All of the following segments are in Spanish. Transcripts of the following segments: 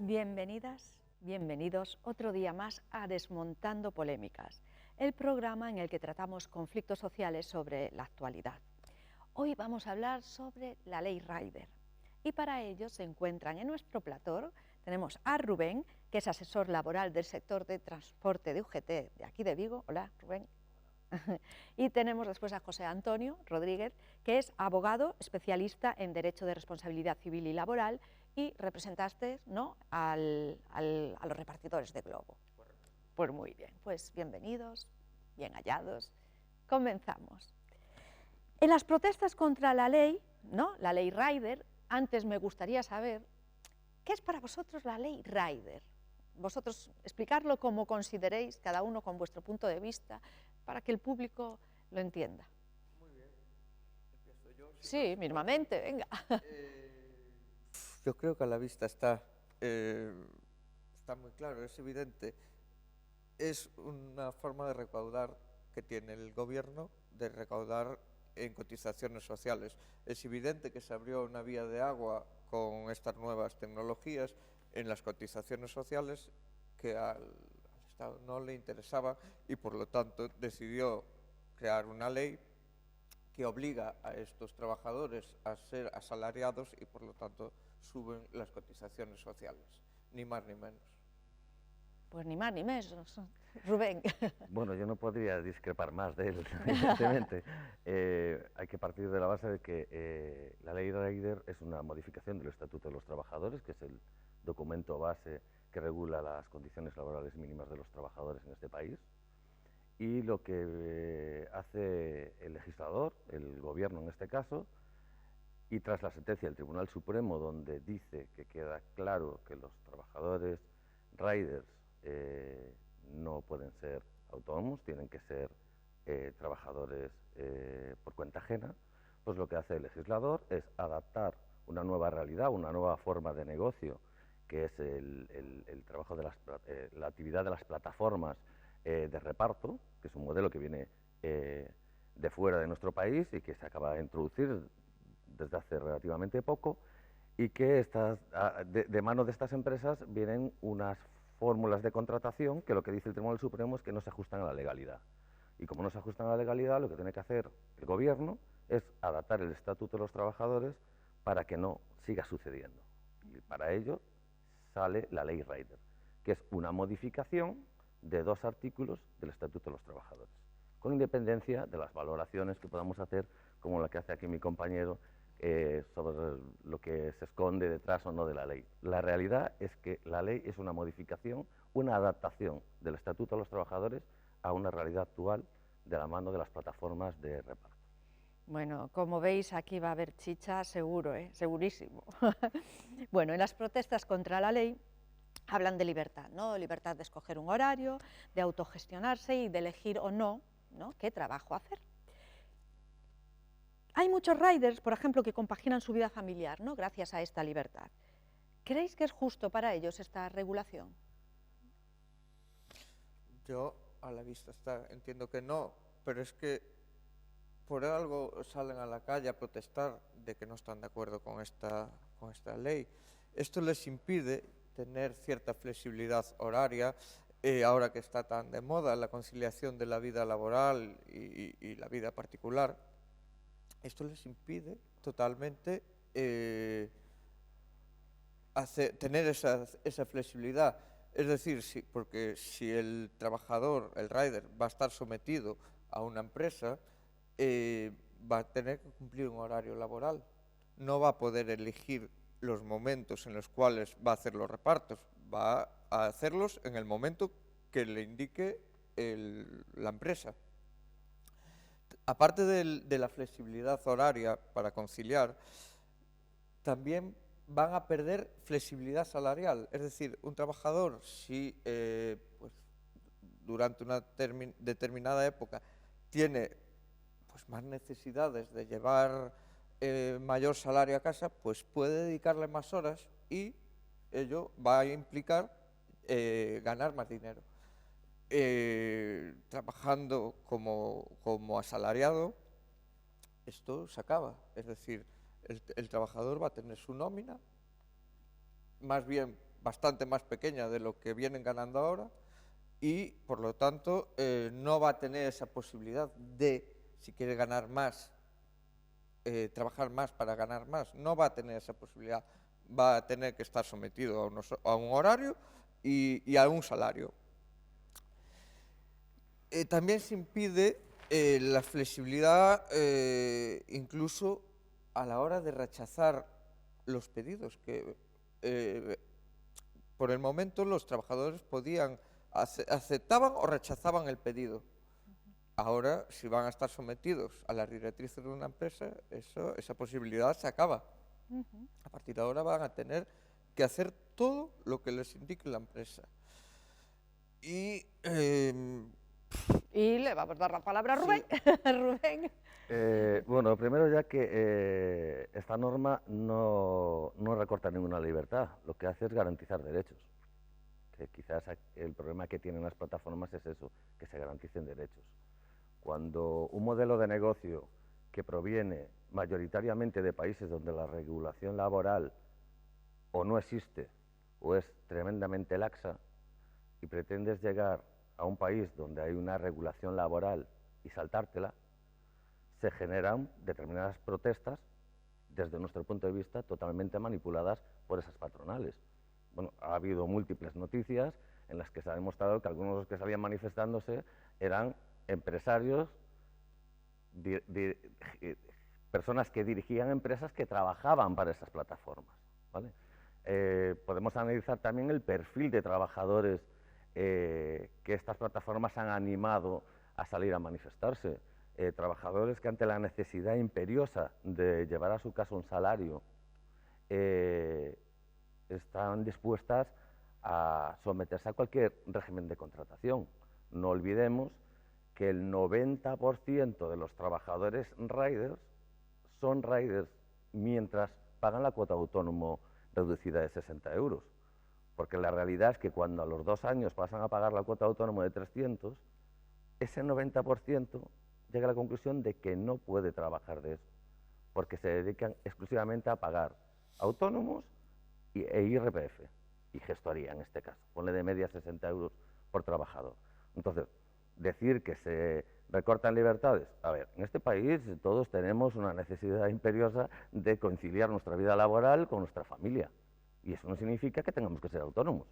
Bienvenidas, bienvenidos otro día más a Desmontando Polémicas, el programa en el que tratamos conflictos sociales sobre la actualidad. Hoy vamos a hablar sobre la Ley Rider y para ello se encuentran en nuestro plató, tenemos a Rubén, que es asesor laboral del sector de transporte de UGT de aquí de Vigo. Hola, Rubén. Y tenemos después a José Antonio Rodríguez, que es abogado especialista en Derecho de Responsabilidad Civil y Laboral y representaste, ¿no?, a los repartidores de Globo. Pues muy bien, pues bienvenidos, bien hallados. Comenzamos. En las protestas contra la ley, ¿no?, la Ley Rider, antes me gustaría saber, ¿qué es para vosotros la Ley Rider? Vosotros explicarlo como consideréis, cada uno con vuestro punto de vista, para que el público lo entienda. Muy bien, empiezo yo. Sí, mismamente, venga. Yo creo que a la vista está muy claro, es evidente. Es una forma de recaudar que tiene el gobierno, de recaudar en cotizaciones sociales. Es evidente que se abrió una vía de agua con estas nuevas tecnologías en las cotizaciones sociales que al Estado no le interesaba y por lo tanto decidió crear una ley que obliga a estos trabajadores a ser asalariados y por lo tanto suben las cotizaciones sociales, ni más ni menos. Pues ni más ni menos. Rubén. Bueno, yo no podría discrepar más de él, evidentemente. Hay que partir de la base de que la Ley Rider es una modificación del Estatuto de los Trabajadores, que es el documento base que regula las condiciones laborales mínimas de los trabajadores en este país. Y lo que hace el legislador, el gobierno en este caso, y tras la sentencia del Tribunal Supremo, donde dice que queda claro que los trabajadores riders no pueden ser autónomos, tienen que ser trabajadores por cuenta ajena, pues lo que hace el legislador es adaptar una nueva realidad, una nueva forma de negocio, que es el trabajo de la actividad de las plataformas de reparto, que es un modelo que viene de fuera de nuestro país y que se acaba de introducir desde hace relativamente poco, y que de mano de estas empresas vienen unas fórmulas de contratación que lo que dice el Tribunal Supremo es que no se ajustan a la legalidad. Y como no se ajustan a la legalidad, lo que tiene que hacer el gobierno es adaptar el Estatuto de los Trabajadores para que no siga sucediendo. Y para ello sale la Ley Rider, que es una modificación de 2 artículos del Estatuto de los Trabajadores, con independencia de las valoraciones que podamos hacer, como la que hace aquí mi compañero, sobre lo que se esconde detrás o no de la ley. La realidad es que la ley es una modificación, una adaptación del Estatuto de los Trabajadores a una realidad actual de la mano de las plataformas de reparto. Bueno, como veis, aquí va a haber chicha seguro, segurísimo. Bueno, en las protestas contra la ley hablan de libertad, ¿no? Libertad de escoger un horario, de autogestionarse y de elegir o no, ¿no?, qué trabajo hacer. Hay muchos riders, por ejemplo, que compaginan su vida familiar, ¿no?, gracias a esta libertad. ¿Creéis que es justo para ellos esta regulación? Yo, a la vista está, entiendo que no, pero es que por algo salen a la calle a protestar de que no están de acuerdo con esta ley. Esto les impide tener cierta flexibilidad horaria, ahora que está tan de moda la conciliación de la vida laboral y la vida particular. Esto les impide totalmente tener esa flexibilidad. Es decir, porque si el trabajador, el rider, va a estar sometido a una empresa, va a tener que cumplir un horario laboral. No va a poder elegir los momentos en los cuales va a hacer los repartos. Va a hacerlos en el momento que le indique la empresa. Aparte de la flexibilidad horaria para conciliar, también van a perder flexibilidad salarial. Es decir, un trabajador, si pues, durante una determinada época tiene pues, más necesidades de llevar mayor salario a casa, pues puede dedicarle más horas y ello va a implicar ganar más dinero. Trabajando como asalariado, esto se acaba. Es decir, el trabajador va a tener su nómina, más bien bastante más pequeña de lo que vienen ganando ahora y, por lo tanto, no va a tener esa posibilidad de, si quiere ganar más, trabajar más para ganar más, no va a tener esa posibilidad, va a tener que estar sometido a un horario y a un salario. También se impide la flexibilidad incluso a la hora de rechazar los pedidos, que por el momento los trabajadores aceptaban o rechazaban el pedido. Ahora, si van a estar sometidos a las directrices de una empresa, esa posibilidad se acaba. A partir de ahora van a tener que hacer todo lo que les indique la empresa. Y le vamos a dar la palabra a Rubén. Sí. Rubén. Bueno, primero ya que esta norma no recorta ninguna libertad, lo que hace es garantizar derechos. Que quizás el problema que tienen las plataformas es eso, que se garanticen derechos. Cuando un modelo de negocio que proviene mayoritariamente de países donde la regulación laboral o no existe o es tremendamente laxa y pretendes llegar a un país donde hay una regulación laboral y saltártela, se generan determinadas protestas, desde nuestro punto de vista, totalmente manipuladas por esas patronales. Bueno, ha habido múltiples noticias en las que se ha demostrado que algunos de los que salían manifestándose eran empresarios, personas que dirigían empresas que trabajaban para esas plataformas, ¿vale? Podemos analizar también el perfil de trabajadores que estas plataformas han animado a salir a manifestarse. Trabajadores que ante la necesidad imperiosa de llevar a su casa un salario están dispuestas a someterse a cualquier régimen de contratación. No olvidemos que el 90% de los trabajadores riders son riders mientras pagan la cuota de autónomo reducida de 60 euros. Porque la realidad es que cuando a los 2 años pasan a pagar la cuota de autónomo de 300, ese 90% llega a la conclusión de que no puede trabajar de eso, porque se dedican exclusivamente a pagar autónomos e IRPF, y gestoría en este caso, ponle de media 60 euros por trabajador. Entonces, decir que se recortan libertades, a ver, en este país todos tenemos una necesidad imperiosa de conciliar nuestra vida laboral con nuestra familia, y eso no significa que tengamos que ser autónomos.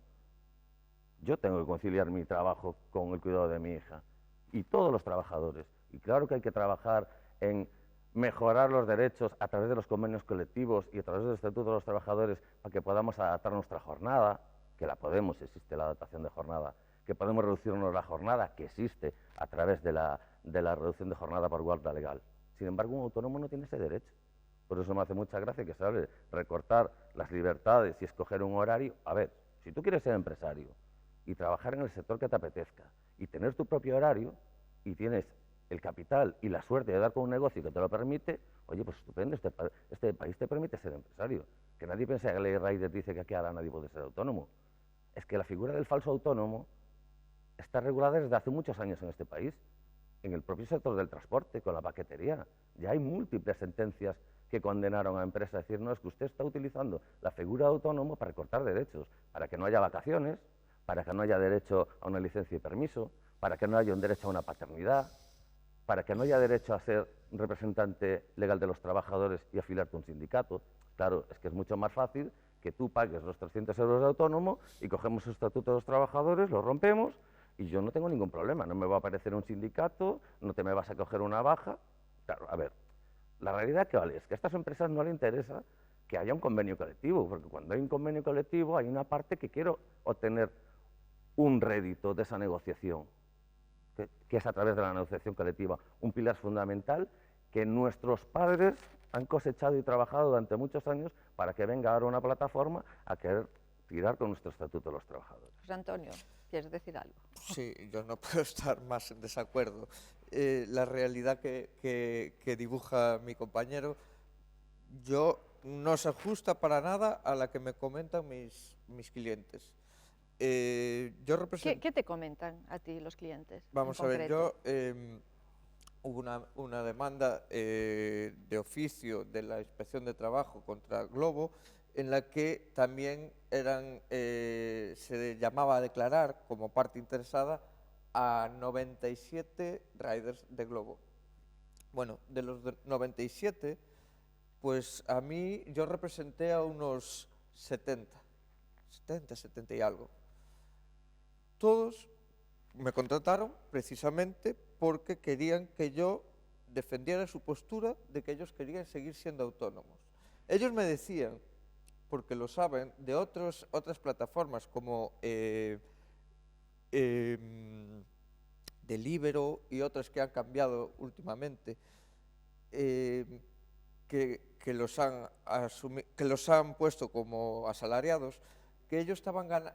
Yo tengo que conciliar mi trabajo con el cuidado de mi hija, y todos los trabajadores, y claro que hay que trabajar en mejorar los derechos a través de los convenios colectivos y a través del Estatuto de los Trabajadores para que podamos adaptar nuestra jornada, que la podemos, existe la adaptación de jornada, que podemos reducirnos la jornada, que existe a través de la reducción de jornada por huelga legal. Sin embargo, un autónomo no tiene ese derecho. Por eso me hace mucha gracia que se hable de recortar las libertades y escoger un horario. A ver, si tú quieres ser empresario y trabajar en el sector que te apetezca y tener tu propio horario y tienes el capital y la suerte de dar con un negocio que te lo permite, oye, pues estupendo, este país te permite ser empresario. Que nadie piense que la ley Rider dice que aquí ahora nadie puede ser autónomo. Es que la figura del falso autónomo está regulada desde hace muchos años en este país, en el propio sector del transporte, con la paquetería. Ya hay múltiples sentencias que condenaron a empresas a decir, no, es que usted está utilizando la figura de autónomo para recortar derechos, para que no haya vacaciones, para que no haya derecho a una licencia y permiso, para que no haya un derecho a una paternidad, para que no haya derecho a ser representante legal de los trabajadores y afiliarte a un sindicato. Claro, es que es mucho más fácil que tú pagues los 300 euros de autónomo y cogemos el Estatuto de los Trabajadores, lo rompemos y yo no tengo ningún problema, no me va a aparecer un sindicato, no te me vas a coger una baja. Claro, a ver, la realidad que vale es que a estas empresas no les interesa que haya un convenio colectivo, porque cuando hay un convenio colectivo hay una parte que quiere obtener un rédito de esa negociación, que es a través de la negociación colectiva, un pilar fundamental que nuestros padres han cosechado y trabajado durante muchos años para que venga ahora una plataforma a querer tirar con nuestro Estatuto de los Trabajadores. José Antonio, ¿quieres decir algo? Sí, yo no puedo estar más en desacuerdo. La realidad que dibuja mi compañero, no se ajusta para nada a la que me comentan mis clientes. ¿Qué te comentan a ti los clientes? Vamos a ver, hubo una demanda de oficio de la Inspección de Trabajo contra Globo en la que también se llamaba a declarar como parte interesada a 97 riders de Glovo. Bueno, de los 97, pues a mí yo representé a unos 70 y algo. Todos me contrataron precisamente porque querían que yo defendiera su postura de que ellos querían seguir siendo autónomos. Ellos me decían, porque lo saben, de otras plataformas como Deliveroo y otras que han cambiado últimamente, que los han puesto como asalariados, que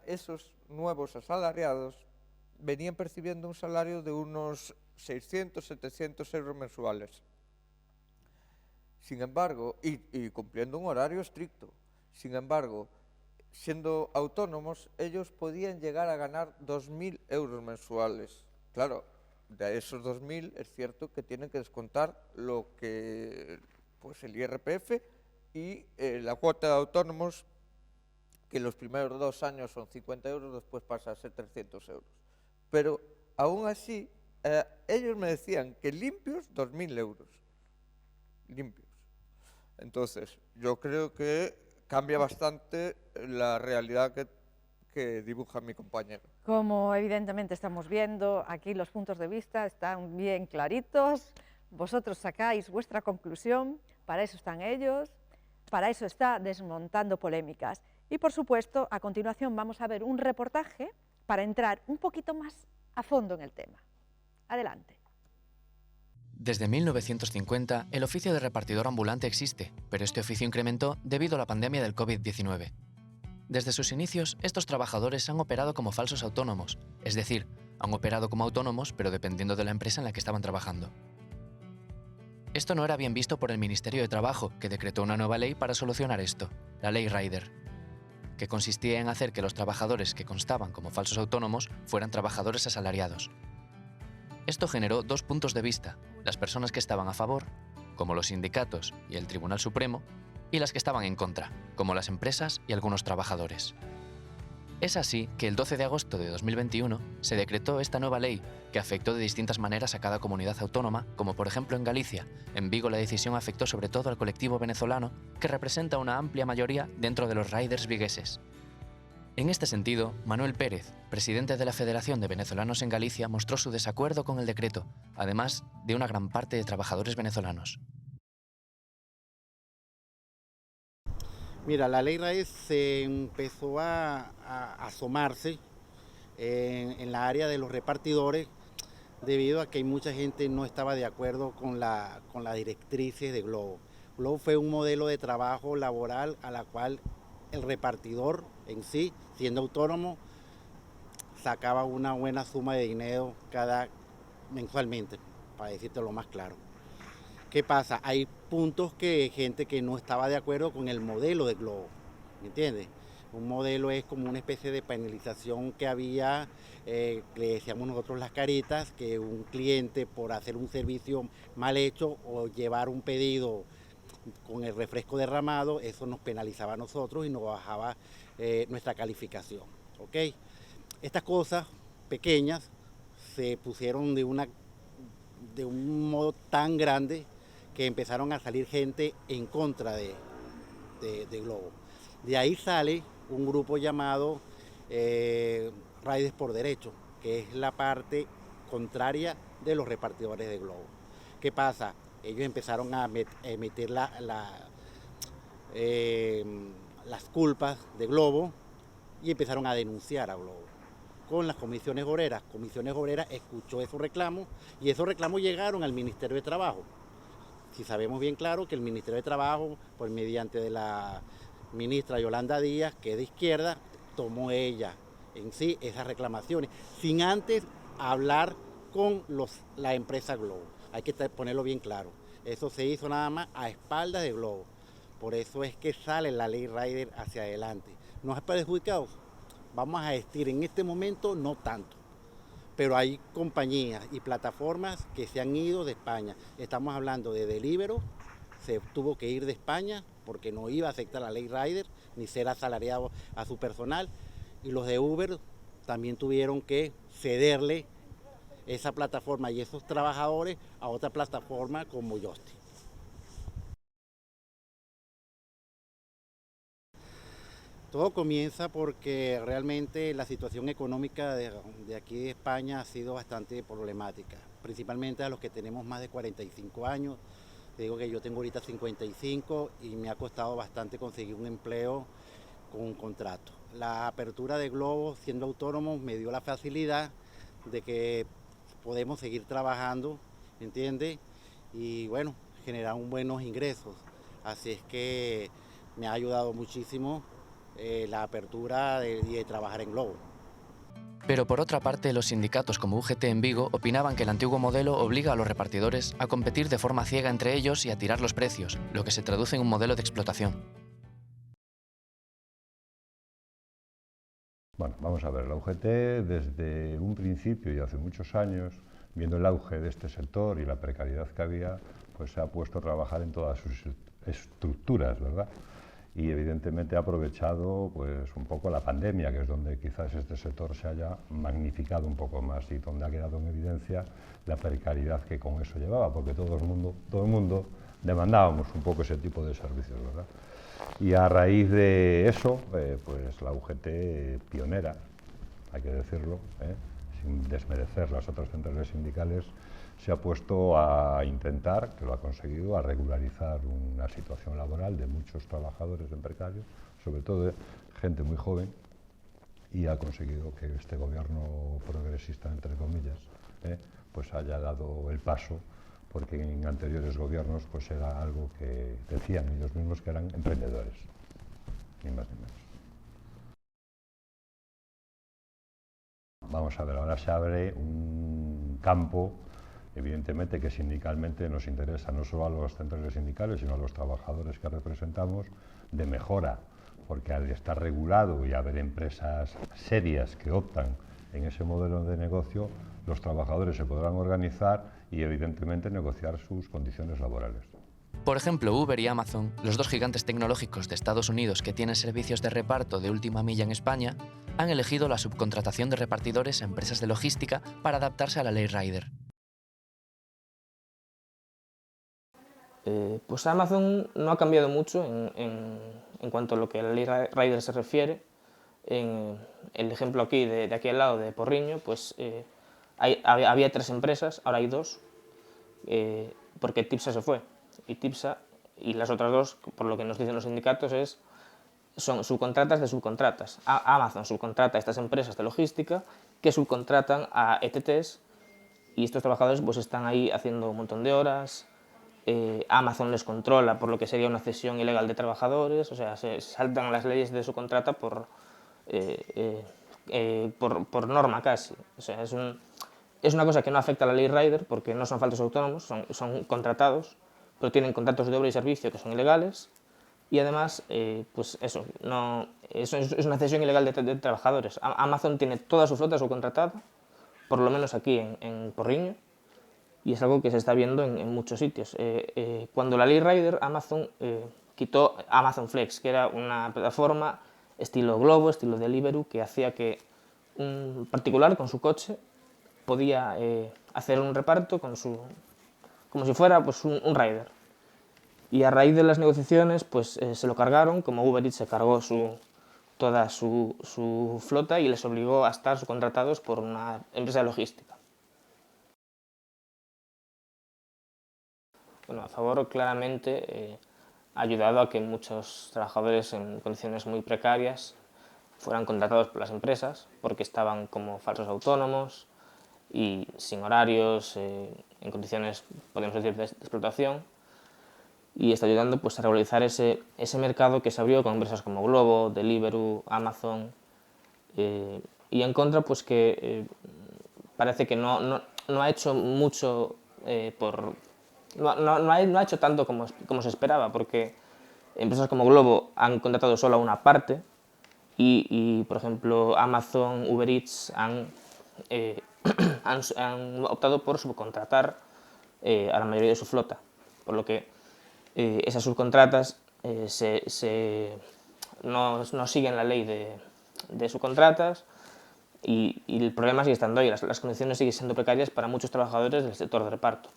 esos nuevos asalariados venían percibiendo un salario de unos 600, 700 euros mensuales. Sin embargo, y cumpliendo un horario estricto. Sin embargo, siendo autónomos, ellos podían llegar a ganar 2.000 euros mensuales. Claro, de esos 2.000 es cierto que tienen que descontar pues el IRPF y la cuota de autónomos, que los primeros 2 años son 50 euros, después pasa a ser 300 euros. Pero aún así, ellos me decían que limpios 2.000 euros. Limpios. Entonces, yo creo que cambia bastante la realidad que dibuja mi compañero. Como evidentemente estamos viendo, aquí los puntos de vista están bien claritos, vosotros sacáis vuestra conclusión, para eso están ellos, para eso está Desmontando Polémicas. Y por supuesto, a continuación vamos a ver un reportaje para entrar un poquito más a fondo en el tema. Adelante. Desde 1950, el oficio de repartidor ambulante existe, pero este oficio incrementó debido a la pandemia del COVID-19. Desde sus inicios, estos trabajadores han operado como falsos autónomos, es decir, han operado como autónomos pero dependiendo de la empresa en la que estaban trabajando. Esto no era bien visto por el Ministerio de Trabajo, que decretó una nueva ley para solucionar esto, la Ley Rider, que consistía en hacer que los trabajadores que constaban como falsos autónomos fueran trabajadores asalariados. Esto generó 2 puntos de vista, las personas que estaban a favor, como los sindicatos y el Tribunal Supremo, y las que estaban en contra, como las empresas y algunos trabajadores. Es así que el 12 de agosto de 2021 se decretó esta nueva ley, que afectó de distintas maneras a cada comunidad autónoma, como por ejemplo en Galicia. En Vigo la decisión afectó sobre todo al colectivo venezolano, que representa una amplia mayoría dentro de los riders vigueses. En este sentido, Manuel Pérez, presidente de la Federación de Venezolanos en Galicia, mostró su desacuerdo con el decreto, además de una gran parte de trabajadores venezolanos. Mira, la ley Rider se empezó a asomarse en la área de los repartidores debido a que mucha gente no estaba de acuerdo con las directrices de Glovo. Glovo fue un modelo de trabajo laboral a la cual el repartidor en sí, siendo autónomo, sacaba una buena suma de dinero mensualmente, para decirte lo más claro. ¿Qué pasa? Hay puntos que gente que no estaba de acuerdo con el modelo de Glovo, ¿me entiendes? Un modelo es como una especie de penalización que había, le decíamos nosotros las caritas, que un cliente por hacer un servicio mal hecho o llevar un pedido con el refresco derramado, eso nos penalizaba a nosotros y nos bajaba nuestra calificación, ¿ok? Estas cosas pequeñas se pusieron de un modo tan grande que empezaron a salir gente en contra de Glovo. De ahí sale un grupo llamado Riders por Derecho, que es la parte contraria de los repartidores de Glovo. ¿Qué pasa? Ellos empezaron a emitir las culpas de Glovo y empezaron a denunciar a Glovo con las comisiones obreras. Comisiones Obreras escuchó esos reclamos y esos reclamos llegaron al Ministerio de Trabajo. Si sabemos bien claro que el Ministerio de Trabajo, por mediante de la ministra Yolanda Díaz, que es de izquierda, tomó ella en sí esas reclamaciones, sin antes hablar con la empresa Glovo. Hay que ponerlo bien claro. Eso se hizo nada más a espaldas de Glovo. Por eso es que sale la ley Rider hacia adelante. ¿Nos ha perjudicado? Vamos a decir, en este momento no tanto. Pero hay compañías y plataformas que se han ido de España. Estamos hablando de Deliveroo, se tuvo que ir de España porque no iba a aceptar la ley Rider, ni ser asalariados a su personal, y los de Uber también tuvieron que cederle esa plataforma y esos trabajadores a otra plataforma como Yosti. Todo comienza porque realmente la situación económica de aquí de España ha sido bastante problemática, principalmente a los que tenemos más de 45 años. Te digo que yo tengo ahorita 55 y me ha costado bastante conseguir un empleo con un contrato. La apertura de Glovo, siendo autónomo, me dio la facilidad de que podemos seguir trabajando, ¿entiendes? Y bueno, generar buenos ingresos. Así es que me ha ayudado muchísimo la apertura de trabajar en Glovo. Pero por otra parte, los sindicatos como UGT en Vigo opinaban que el antiguo modelo obliga a los repartidores a competir de forma ciega entre ellos y a tirar los precios, lo que se traduce en un modelo de explotación. Bueno, vamos a ver, la UGT desde un principio y hace muchos años, viendo el auge de este sector y la precariedad que había, pues se ha puesto a trabajar en todas sus estructuras, ¿verdad? Y evidentemente ha aprovechado pues un poco la pandemia, que es donde quizás este sector se haya magnificado un poco más y donde ha quedado en evidencia la precariedad que con eso llevaba, porque todo el mundo demandábamos un poco ese tipo de servicios, ¿verdad? Y a raíz de eso, pues la UGT pionera, hay que decirlo, sin desmerecer las otras centrales sindicales, se ha puesto a intentar, que lo ha conseguido, a regularizar una situación laboral de muchos trabajadores en precario, sobre todo de gente muy joven, y ha conseguido que este gobierno progresista, entre comillas, pues haya dado el paso, porque en anteriores gobiernos pues era algo que decían ellos mismos que eran emprendedores, ni más ni menos. Vamos a ver, ahora se abre un campo, evidentemente que sindicalmente nos interesa no solo a los centrales sindicales, sino a los trabajadores que representamos, de mejora, porque al estar regulado y haber empresas serias que optan en ese modelo de negocio, los trabajadores se podrán organizar y evidentemente negociar sus condiciones laborales. Por ejemplo, Uber y Amazon, los dos gigantes tecnológicos de Estados Unidos que tienen servicios de reparto de última milla en España, han elegido la subcontratación de repartidores a empresas de logística para adaptarse a la ley Rider. Pues Amazon no ha cambiado mucho en cuanto a lo que a la ley Rider se refiere. En el ejemplo aquí, de aquí al lado, de Porriño, pues había 3 empresas, ahora hay 2, porque Tipsa se fue. Y Tipsa y las otras 2, por lo que nos dicen los sindicatos, son subcontratas de subcontratas. Amazon subcontrata a estas empresas de logística que subcontratan a ETTs, y estos trabajadores pues están ahí haciendo un montón de horas. Amazon les controla por lo que sería una cesión ilegal de trabajadores, o sea, se saltan las leyes de subcontrata por norma casi. O sea, es una cosa que no afecta a la ley Rider porque no son falsos autónomos, son contratados, pero tienen contratos de obra y servicio que son ilegales, y además, pues eso es una cesión ilegal de trabajadores. Amazon tiene toda su flota subcontratada, por lo menos aquí en Porriño, y es algo que se está viendo en muchos sitios. Cuando la ley Rider, Amazon quitó Amazon Flex, que era una plataforma estilo Glovo, estilo Deliveroo, que hacía que un particular con su coche podía hacer un reparto como si fuera pues, un rider. Y a raíz de las negociaciones pues se lo cargaron, como Uber Eats se cargó toda su flota y les obligó a estar subcontratados por una empresa de logística. Bueno, a favor claramente ha ayudado a que muchos trabajadores en condiciones muy precarias fueran contratados por las empresas porque estaban como falsos autónomos y sin horarios, en condiciones, podemos decir, de explotación, y está ayudando pues, a regularizar ese mercado que se abrió con empresas como Glovo, Deliveroo, Amazon, y en contra pues que parece que no ha hecho mucho no ha hecho tanto como se esperaba, porque empresas como Glovo han contratado solo a una parte y por ejemplo, Amazon, Uber Eats han optado por subcontratar a la mayoría de su flota, por lo que esas subcontratas se no siguen la ley de subcontratas y el problema sigue estando ahí, las condiciones siguen siendo precarias para muchos trabajadores del sector de reparto.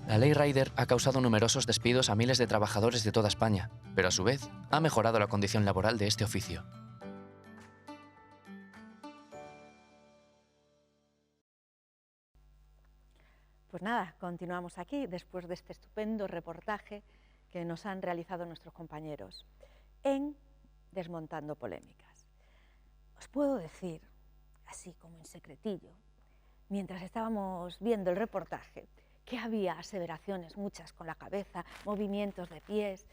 La ley Rider ha causado numerosos despidos a miles de trabajadores de toda España, pero a su vez ha mejorado la condición laboral de este oficio. Pues nada, continuamos aquí después de este estupendo reportaje que nos han realizado nuestros compañeros en Desmontando Polémicas. Os puedo decir, así como en secretillo, mientras estábamos viendo el reportaje, que había aseveraciones muchas con la cabeza, movimientos de pies,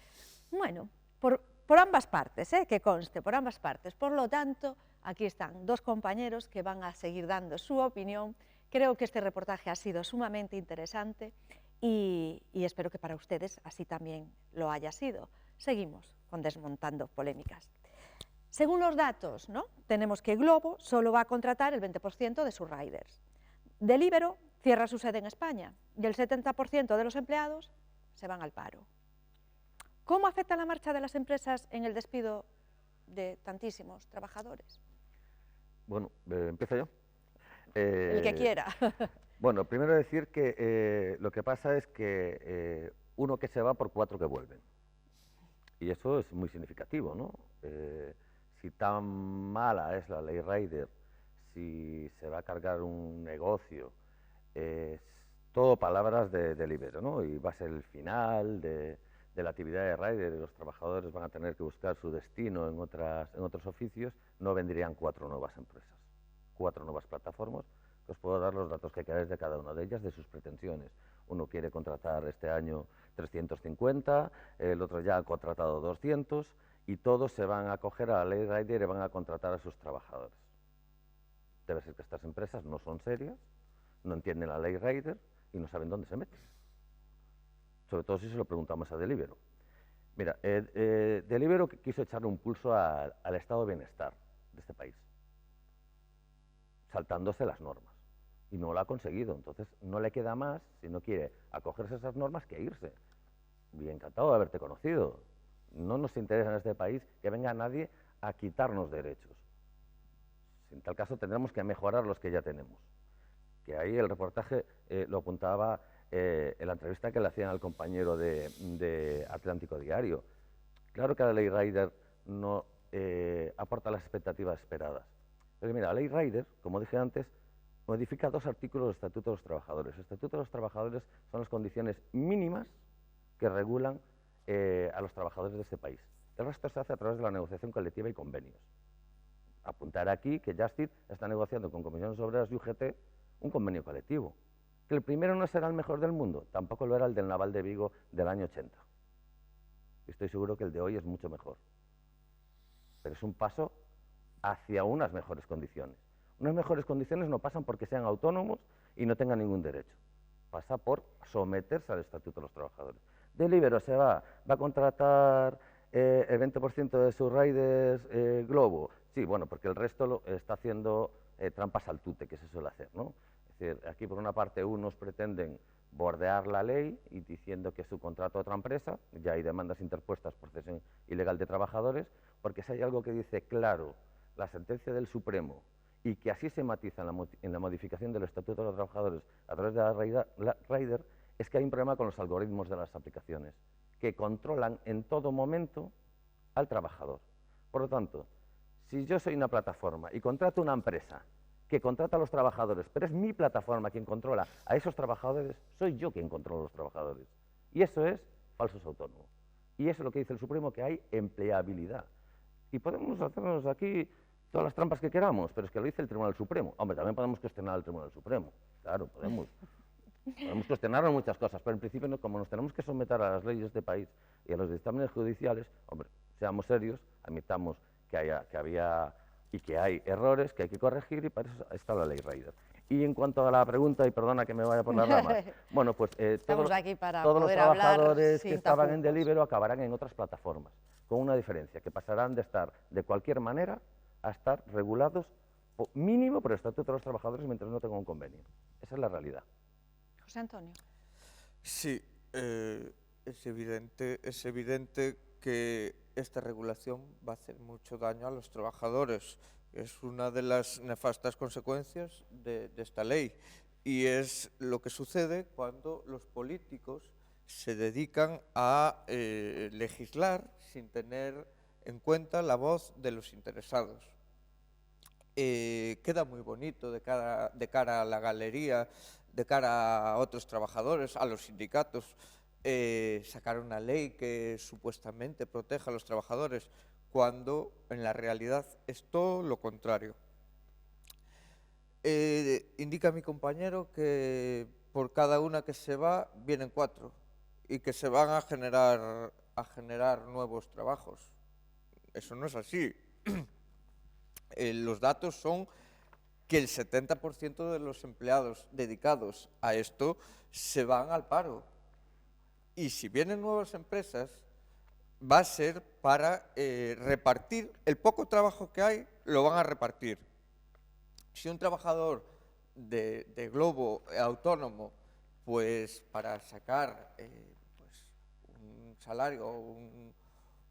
bueno, por ambas partes, que conste, por ambas partes. Por lo tanto, aquí están dos compañeros que van a seguir dando su opinión. Creo que este reportaje ha sido sumamente interesante y espero que para ustedes así también lo haya sido. Seguimos con Desmontando Polémicas. Según los datos, ¿no?, tenemos que Glovo solo va a contratar el 20% de sus riders. Deliveroo cierra su sede en España y el 70% de los empleados se van al paro. ¿Cómo afecta la marcha de las empresas en el despido de tantísimos trabajadores? Bueno, ¿empiezo yo? El que quiera. Bueno, primero decir que lo que pasa es que uno que se va por 4 que vuelven. Y eso es muy significativo, ¿no? Si tan mala es la ley Rider, si se va a cargar un negocio, todo palabras de Deliveroo, ¿no? Y va a ser el final de la actividad de Rider y los trabajadores van a tener que buscar su destino en otros oficios, no vendrían 4 nuevas empresas, 4 nuevas plataformas. Os puedo dar los datos que queráis de cada una de ellas, de sus pretensiones. Uno quiere contratar este año 350, el otro ya ha contratado 200 y todos se van a acoger a la ley Rider y van a contratar a sus trabajadores. Debe ser que estas empresas no son serias, no entienden la ley Rider y no saben dónde se meten. Sobre todo si se lo preguntamos a Deliveroo. Mira, Deliveroo quiso echarle un pulso al estado de bienestar de este país, saltándose las normas. Y no lo ha conseguido, entonces no le queda más, si no quiere acogerse a esas normas, que irse. Y encantado de haberte conocido. No nos interesa en este país que venga nadie a quitarnos derechos. En tal caso tendremos que mejorar los que ya tenemos. Que ahí el reportaje lo apuntaba en la entrevista que le hacían al compañero de Atlántico Diario. Claro que la ley Rider no aporta las expectativas esperadas. Pero mira, la ley Rider, como dije antes, modifica 2 artículos del Estatuto de los Trabajadores. El Estatuto de los Trabajadores son las condiciones mínimas que regulan a los trabajadores de este país. El resto se hace a través de la negociación colectiva y convenios. Apuntar aquí que Justit está negociando con Comisiones Obreras y UGT un convenio colectivo. Que el primero no será el mejor del mundo, tampoco lo era el del Naval de Vigo del año 80. Estoy seguro que el de hoy es mucho mejor. Pero es un paso hacia unas mejores condiciones. Unas mejores condiciones no pasan porque sean autónomos y no tengan ningún derecho. Pasa por someterse al Estatuto de los Trabajadores. Deliveroo se va a contratar el 20% de sus riders Glovo. Sí, bueno, porque el resto lo está haciendo trampas al tute, que se suele hacer, ¿no? Es decir, aquí por una parte unos pretenden bordear la ley y diciendo que es su contrato a otra empresa, ya hay demandas interpuestas por cesión ilegal de trabajadores, porque si hay algo que dice claro la sentencia del Supremo y que así se matiza en la modificación del Estatuto de los Trabajadores a través de la Rider, es que hay un problema con los algoritmos de las aplicaciones, que controlan en todo momento al trabajador. Por lo tanto, si yo soy una plataforma y contrato una empresa que contrata a los trabajadores, pero es mi plataforma quien controla a esos trabajadores, soy yo quien controla a los trabajadores. Y eso es falsos autónomos. Y eso es lo que dice el Supremo, que hay empleabilidad. Y podemos hacernos aquí todas las trampas que queramos, pero es que lo dice el Tribunal Supremo. Hombre, también podemos cuestionar al Tribunal Supremo. Claro, podemos cuestionar muchas cosas, pero en principio, no, como nos tenemos que someter a las leyes de este país y a los dictámenes judiciales, hombre, seamos serios, admitamos que había y que hay errores que hay que corregir, y para eso está la ley Rider. Y en cuanto a la pregunta, y perdona que me vaya por las ramas, bueno, pues todos los trabajadores que estaban en Deliveroo acabarán en otras plataformas, con una diferencia, que pasarán de estar de cualquier manera a estar regulados mínimo por el Estatuto de los Trabajadores mientras no tengan un convenio. Esa es la realidad. José Antonio. Sí, es evidente que esta regulación va a hacer mucho daño a los trabajadores. Es una de las nefastas consecuencias de esta ley, y es lo que sucede cuando los políticos se dedican a legislar sin tener en cuenta la voz de los interesados. Queda muy bonito de cara a la galería, de cara a otros trabajadores, a los sindicatos, sacar una ley que supuestamente proteja a los trabajadores, cuando en la realidad es todo lo contrario. Indica mi compañero que por cada una que se va vienen 4 y que se van a generar nuevos trabajos. Eso no es así. Los datos son que el 70% de los empleados dedicados a esto se van al paro. Y si vienen nuevas empresas, va a ser para repartir el poco trabajo que hay, lo van a repartir. Si un trabajador de Glovo autónomo, pues para sacar pues, un salario,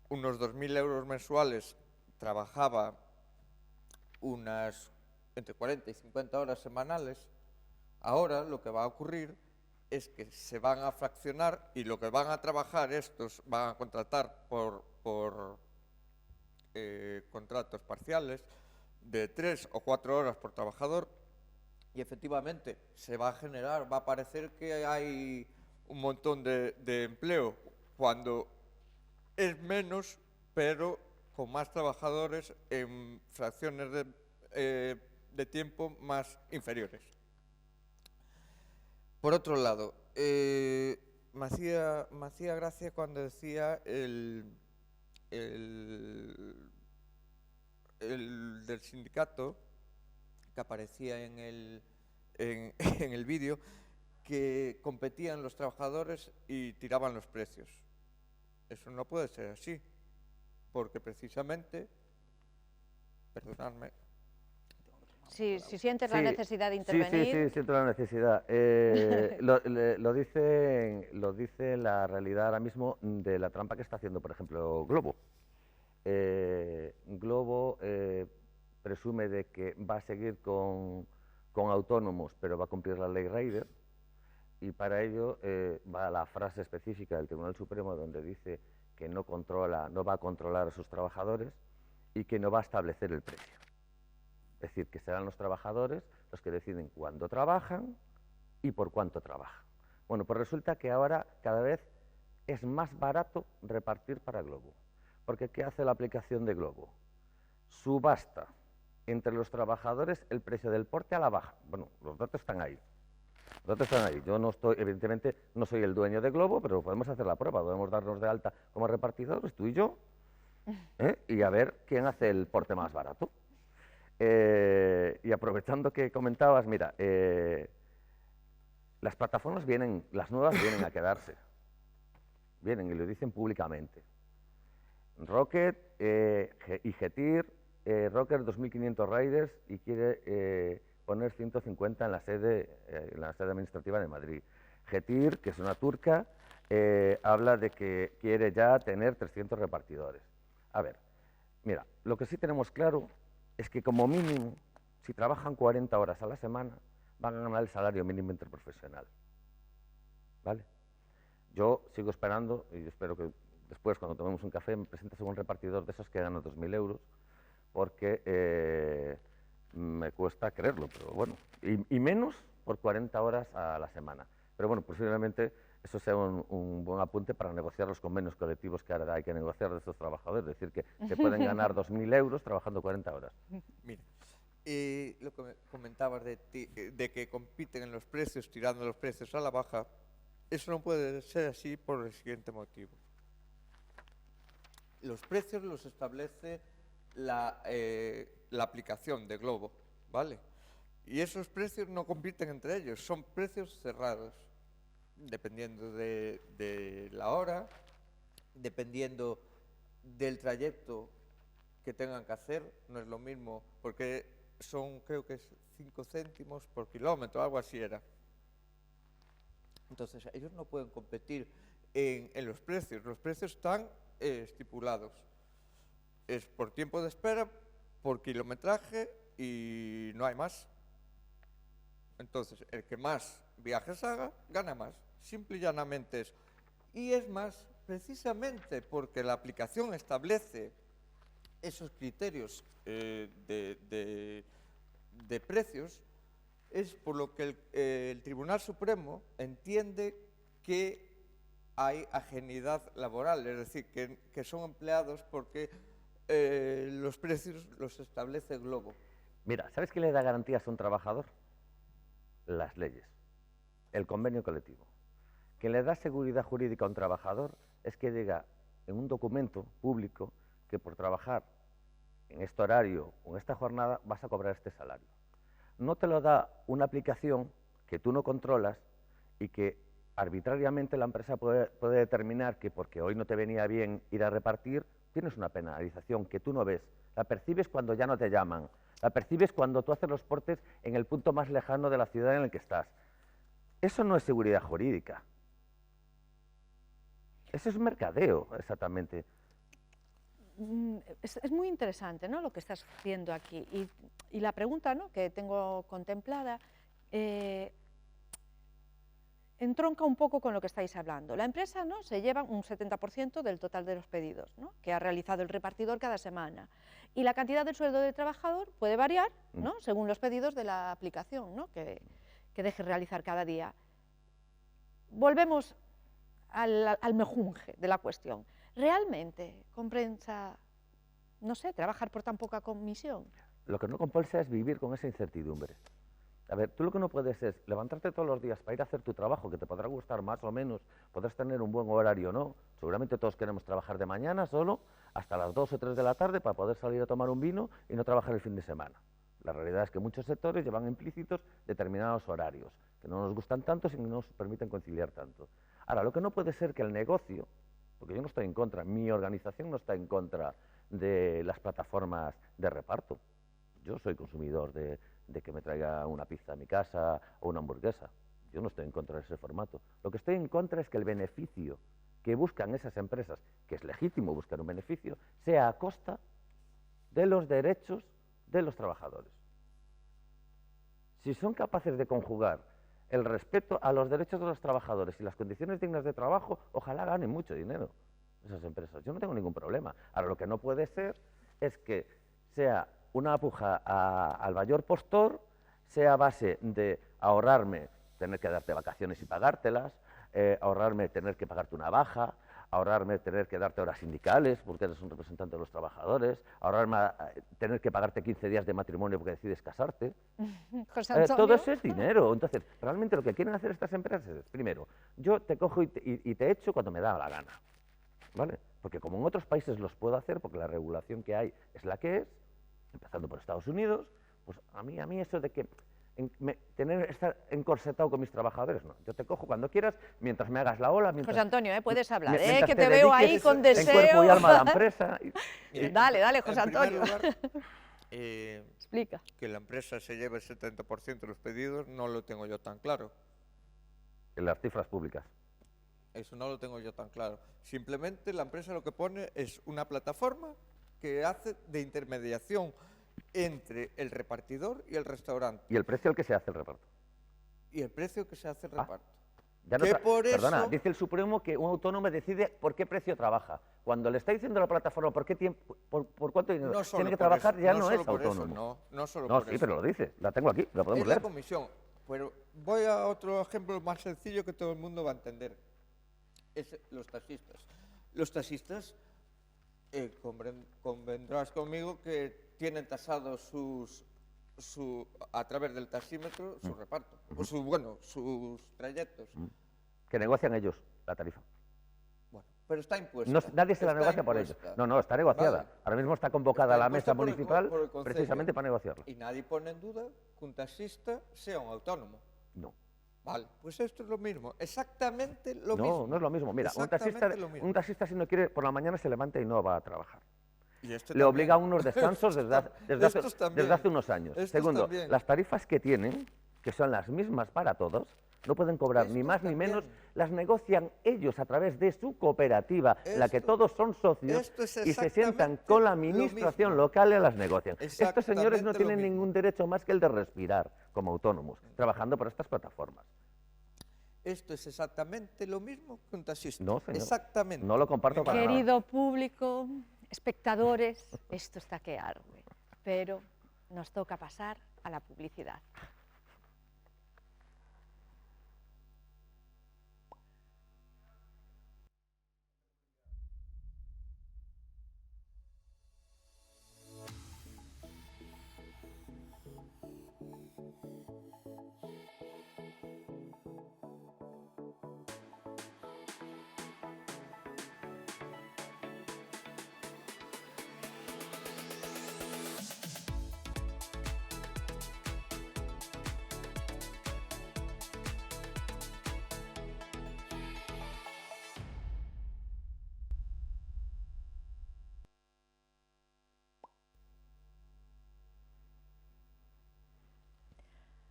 unos 2.000 euros mensuales, trabajaba unas entre 40 y 50 horas semanales, ahora lo que va a ocurrir es que se van a fraccionar, y lo que van a trabajar estos van a contratar por contratos parciales de 3 o 4 horas por trabajador, y efectivamente se va a generar, va a parecer que hay un montón de empleo, cuando es menos, pero con más trabajadores en fracciones de tiempo más inferiores. Por otro lado, me hacía gracia cuando decía el del sindicato, que aparecía en el vídeo, que competían los trabajadores y tiraban los precios. Eso no puede ser así, porque precisamente, perdonadme. Si sientes la necesidad de intervenir. Sí, siento la necesidad. Lo dice la realidad ahora mismo de la trampa que está haciendo, por ejemplo, Glovo. Glovo presume de que va a seguir con autónomos, pero va a cumplir la ley Rider, y para ello va la frase específica del Tribunal Supremo, donde dice que no va a controlar a sus trabajadores y que no va a establecer el precio. Es decir, que serán los trabajadores los que deciden cuándo trabajan y por cuánto trabajan. Bueno, pues resulta que ahora cada vez es más barato repartir para Glovo. Porque ¿qué hace la aplicación de Glovo? Subasta entre los trabajadores el precio del porte a la baja. Bueno, los datos están ahí. Los datos están ahí. Yo no estoy, evidentemente, no soy el dueño de Glovo, pero podemos hacer la prueba. Podemos darnos de alta como repartidores, tú y yo, y a ver quién hace el porte más barato. Y aprovechando que comentabas, mira, las plataformas las nuevas vienen a quedarse. Vienen y lo dicen públicamente. Rocket y Getir, Rocket 2.500 riders y quiere poner 150 en la sede administrativa de Madrid. Getir, que es una turca, habla de que quiere ya tener 300 repartidores. A ver, mira, lo que sí tenemos claro es que como mínimo, si trabajan 40 horas a la semana, van a ganar el salario mínimo interprofesional. ¿Vale? Yo sigo esperando, y espero que después, cuando tomemos un café, me presentes un repartidor de esos que gana 2.000 euros, porque me cuesta creerlo, pero bueno, y menos por 40 horas a la semana. Pero bueno, posiblemente eso sea un buen apunte para negociar los convenios colectivos que ahora hay que negociar de estos trabajadores, es decir, que se pueden ganar 2.000 euros trabajando 40 horas. Mira, lo que comentabas de que compiten en los precios, tirando los precios a la baja, eso no puede ser así por el siguiente motivo. Los precios los establece la aplicación de Glovo, ¿vale? Y esos precios no compiten entre ellos, son precios cerrados, dependiendo de la hora, dependiendo del trayecto que tengan que hacer. No es lo mismo, porque son, creo que es 5 céntimos por kilómetro, algo así era. Entonces, ellos no pueden competir en los precios están estipulados. es por tiempo de espera, por kilometraje y no hay más. Entonces, el que más viajes haga, gana más. Simple y llanamente eso. Y es más, precisamente porque la aplicación establece esos criterios de precios, es por lo que el Tribunal Supremo entiende que hay ajenidad laboral, es decir, que son empleados porque los precios los establece el Globo. Mira, ¿sabes qué le da garantías a un trabajador? Las leyes, el convenio colectivo. Quien le da seguridad jurídica a un trabajador es que diga en un documento público que por trabajar en este horario o en esta jornada vas a cobrar este salario. No te lo da una aplicación que tú no controlas y que arbitrariamente la empresa puede determinar que porque hoy no te venía bien ir a repartir, tienes una penalización que tú no ves. La percibes cuando ya no te llaman, la percibes cuando tú haces los portes en el punto más lejano de la ciudad en el que estás. Eso no es seguridad jurídica. Eso es mercadeo, exactamente. Es muy interesante, ¿no?, lo que estás haciendo aquí. Y la pregunta, ¿no?, que tengo contemplada entronca un poco con lo que estáis hablando. La empresa, ¿no?, se lleva un 70% del total de los pedidos, ¿no?, que ha realizado el repartidor cada semana. Y la cantidad del sueldo del trabajador puede variar, ¿no?, según los pedidos de la aplicación, ¿no?, que deje realizar cada día. Volvemos al mejunje de la cuestión. ¿Realmente compensa, no sé, trabajar por tan poca comisión? Lo que no compensa es vivir con esa incertidumbre. A ver, tú lo que no puedes es levantarte todos los días para ir a hacer tu trabajo, que te podrá gustar más o menos, podrás tener un buen horario o no. Seguramente todos queremos trabajar de mañana solo hasta las 2 o 3 de la tarde para poder salir a tomar un vino y no trabajar el fin de semana. La realidad es que muchos sectores llevan implícitos determinados horarios, que no nos gustan tanto y no nos permiten conciliar tanto. Ahora, lo que no puede ser que el negocio, porque yo no estoy en contra, mi organización no está en contra de las plataformas de reparto. Yo soy consumidor de que me traiga una pizza a mi casa o una hamburguesa. Yo no estoy en contra de ese formato. Lo que estoy en contra es que el beneficio que buscan esas empresas, que es legítimo buscar un beneficio, sea a costa de los derechos de los trabajadores. Si son capaces de conjugar el respeto a los derechos de los trabajadores y las condiciones dignas de trabajo, ojalá ganen mucho dinero esas empresas. Yo no tengo ningún problema. Ahora, lo que no puede ser es que sea una puja al mayor postor, sea a base de ahorrarme tener que darte vacaciones y pagártelas, ahorrarme tener que pagarte una baja, ahorrarme tener que darte horas sindicales porque eres un representante de los trabajadores, ahorrarme tener que pagarte 15 días de matrimonio porque decides casarte. Todo eso es dinero. Entonces, realmente lo que quieren hacer estas empresas es, primero, yo te cojo y te echo cuando me da la gana, ¿vale? Porque como en otros países los puedo hacer, porque la regulación que hay es la que es, empezando por Estados Unidos, pues a mí eso de que estar encorsetado con mis trabajadores, no. Yo te cojo cuando quieras, mientras me hagas la ola. José Antonio, puedes hablar, que te veo ahí con deseo. En cuerpo y alma a la empresa. Dale, José Antonio. En primer lugar, explica. Que la empresa se lleve el 70% de los pedidos no lo tengo yo tan claro. En las cifras públicas. Eso no lo tengo yo tan claro. Simplemente la empresa lo que pone es una plataforma que hace de intermediación entre el repartidor y el restaurante. ¿Y el precio al que se hace el reparto? Y el precio que se hace el reparto. Ya no perdona, dice el Supremo que un autónomo decide por qué precio trabaja. Cuando le está diciendo a la plataforma por qué tiempo, por cuánto dinero tiene que trabajar, ya no es autónomo. No solo por sí, eso. pero lo dice, la tengo aquí, la podemos leer. Es la comisión. Pero voy a otro ejemplo más sencillo que todo el mundo va a entender. Es los taxistas. Los taxistas, convendrás conmigo que tienen tasados a través del taxímetro su reparto, o sus trayectos. Que negocian ellos la tarifa. Bueno, pero está impuesta. No, nadie se la negocia por ellos. No, está negociada. Vale. Ahora mismo está convocada la mesa municipal precisamente para negociarla. Y nadie pone en duda que un taxista sea un autónomo. No. Vale, pues esto es lo mismo, exactamente lo mismo. No, no es lo mismo. Mira, un taxista si no quiere, por la mañana se levanta y no va a trabajar. Le obliga a unos descansos desde hace unos años. Segundo, las tarifas que tienen, que son las mismas para todos, no pueden cobrar ni más ni menos, las negocian ellos a través de su cooperativa, en la que todos son socios y se sientan con la administración local y las negocian. Estos señores no tienen ningún derecho más que el de respirar como autónomos, trabajando por estas plataformas. Esto es exactamente lo mismo que un taxista. No, señor. Exactamente. No lo comparto para nada. Querido público, espectadores, esto está que arde, pero nos toca pasar a la publicidad.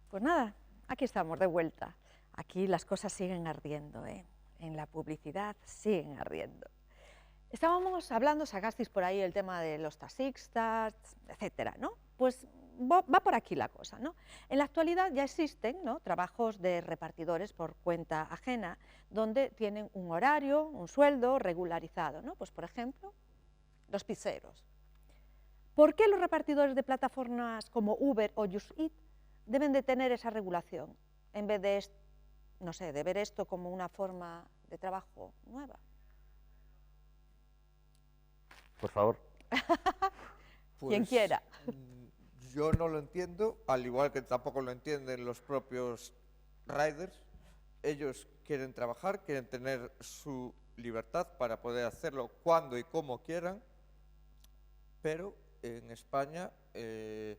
Pues nada, aquí estamos de vuelta. Aquí las cosas siguen ardiendo, ¿eh? En la publicidad siguen ardiendo. Estábamos hablando, sacasteis por ahí el tema de los taxistas, etcétera, ¿no? Pues va por aquí la cosa, ¿no? En la actualidad ya existen, ¿no?, trabajos de repartidores por cuenta ajena, donde tienen un horario, un sueldo regularizado, ¿no? Pues por ejemplo, los pizzeros. ¿Por qué los repartidores de plataformas como Uber o Just Eat deben de tener esa regulación, en vez de, no sé, de ver esto como una forma de trabajo nueva? Por favor. Quien quiera. Yo no lo entiendo, al igual que tampoco lo entienden los propios riders. Ellos quieren trabajar, quieren tener su libertad para poder hacerlo cuando y como quieran, pero en España el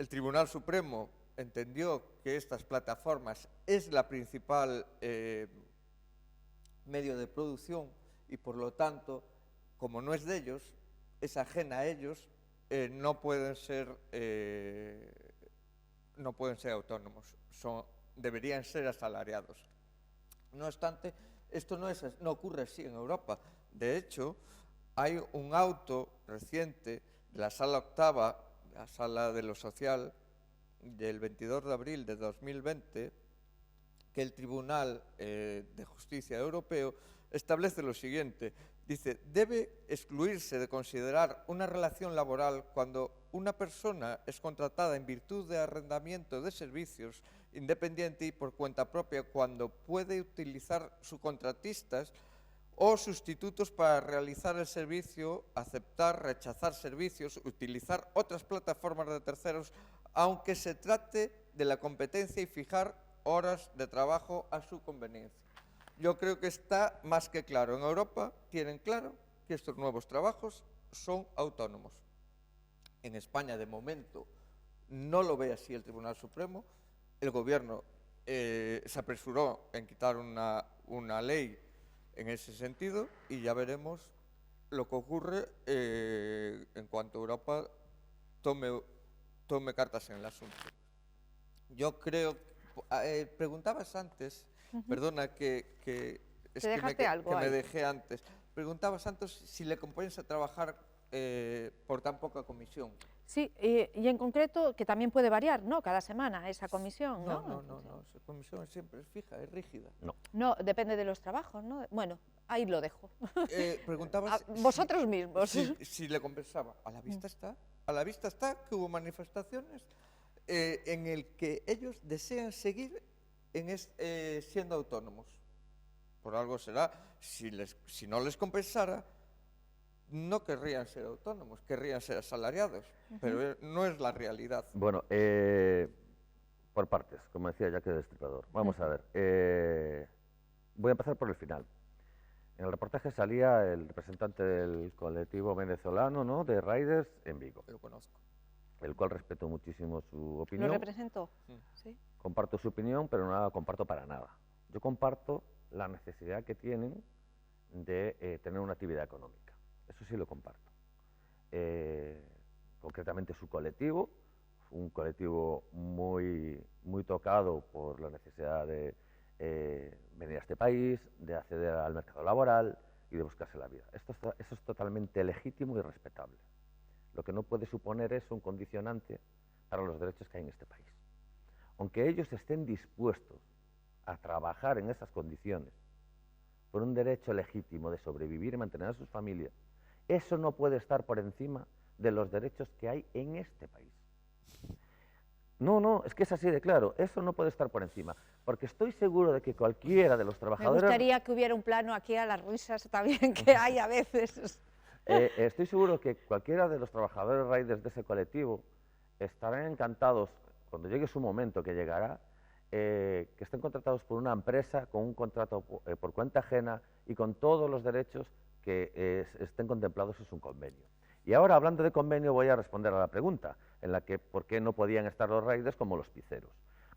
Tribunal Supremo entendió que estas plataformas es la principal medio de producción y por lo tanto, como no es de ellos, es ajena a ellos, no pueden ser autónomos, deberían ser asalariados. No obstante, esto no ocurre así en Europa. De hecho, hay un auto reciente de la Sala Octava, la Sala de lo Social, del 22 de abril de 2020, que el Tribunal de Justicia Europeo establece lo siguiente. Dice, debe excluirse de considerar una relación laboral cuando una persona es contratada en virtud de arrendamiento de servicios independiente y por cuenta propia, cuando puede utilizar subcontratistas o sustitutos para realizar el servicio, aceptar, rechazar servicios, utilizar otras plataformas de terceros, aunque se trate de la competencia y fijar horas de trabajo a su conveniencia. Yo creo que está más que claro. En Europa tienen claro que estos nuevos trabajos son autónomos. En España, de momento, no lo ve así el Tribunal Supremo. El Gobierno se apresuró en quitar una ley en ese sentido y ya veremos lo que ocurre en cuanto Europa tome cartas en el asunto. Yo creo, preguntabas antes, perdona que me dejé antes, preguntabas antes si le compensa trabajar por tan poca comisión. Sí, y en concreto que también puede variar, ¿no?, cada semana esa comisión, ¿no? No, esa comisión siempre es fija, es rígida. No, depende de los trabajos, ¿no? Bueno, ahí lo dejo. Preguntabas vosotros mismos. Si le compensaba. A la vista está que hubo manifestaciones en el que ellos desean seguir siendo autónomos. Por algo será, si no les compensara, no querrían ser autónomos, querrían ser asalariados, pero no es la realidad. Bueno, por partes, como decía Jack el Destripador. Vamos a ver, voy a empezar por el final. En el reportaje salía el representante del colectivo venezolano, ¿no?, de riders en Vigo. Lo conozco. El cual respeto muchísimo su opinión. ¿Lo representó? Sí. Comparto su opinión, pero no la comparto para nada. Yo comparto la necesidad que tienen de tener una actividad económica. Eso sí lo comparto. Concretamente su colectivo un colectivo muy tocado por la necesidad de venir a este país, de acceder al mercado laboral y de buscarse la vida. Eso es totalmente legítimo y respetable. Lo que no puede suponer es un condicionante para los derechos que hay en este país. Aunque ellos estén dispuestos a trabajar en esas condiciones por un derecho legítimo de sobrevivir y mantener a sus familias, eso no puede estar por encima de los derechos que hay en este país. No, es que es así de claro, eso no puede estar por encima, porque estoy seguro de que cualquiera de los trabajadores... Me gustaría que hubiera un plano aquí a las risas también que hay a veces. Estoy seguro que cualquiera de los trabajadores riders de ese colectivo estarán encantados, cuando llegue su momento, que llegará, que estén contratados por una empresa con un contrato por cuenta ajena y con todos los derechos que estén contemplados en su convenio. Y ahora, hablando de convenio, voy a responder a la pregunta, en la que por qué no podían estar los riders como los piceros.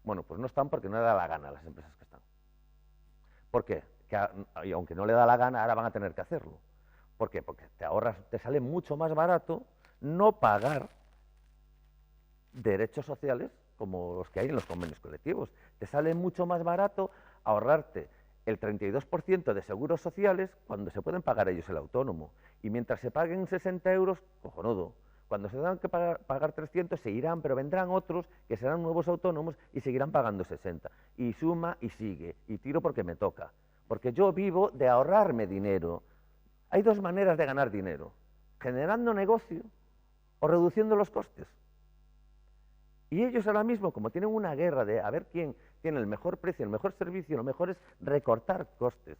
Bueno, pues no están porque no le da la gana a las empresas que están. ¿Por qué? Y aunque no le da la gana, ahora van a tener que hacerlo. ¿Por qué? Porque te sale mucho más barato no pagar derechos sociales como los que hay en los convenios colectivos. Te sale mucho más barato ahorrarte el 32% de seguros sociales cuando se pueden pagar ellos el autónomo. Y mientras se paguen 60 euros, cojonudo. Cuando se tengan que pagar 300, se irán, pero vendrán otros que serán nuevos autónomos y seguirán pagando 60. Y suma y sigue. Y tiro porque me toca. Porque yo vivo de ahorrarme dinero. Hay dos maneras de ganar dinero. Generando negocio o reduciendo los costes. Y ellos ahora mismo, como tienen una guerra de a ver quién tiene el mejor precio, el mejor servicio, lo mejor es recortar costes.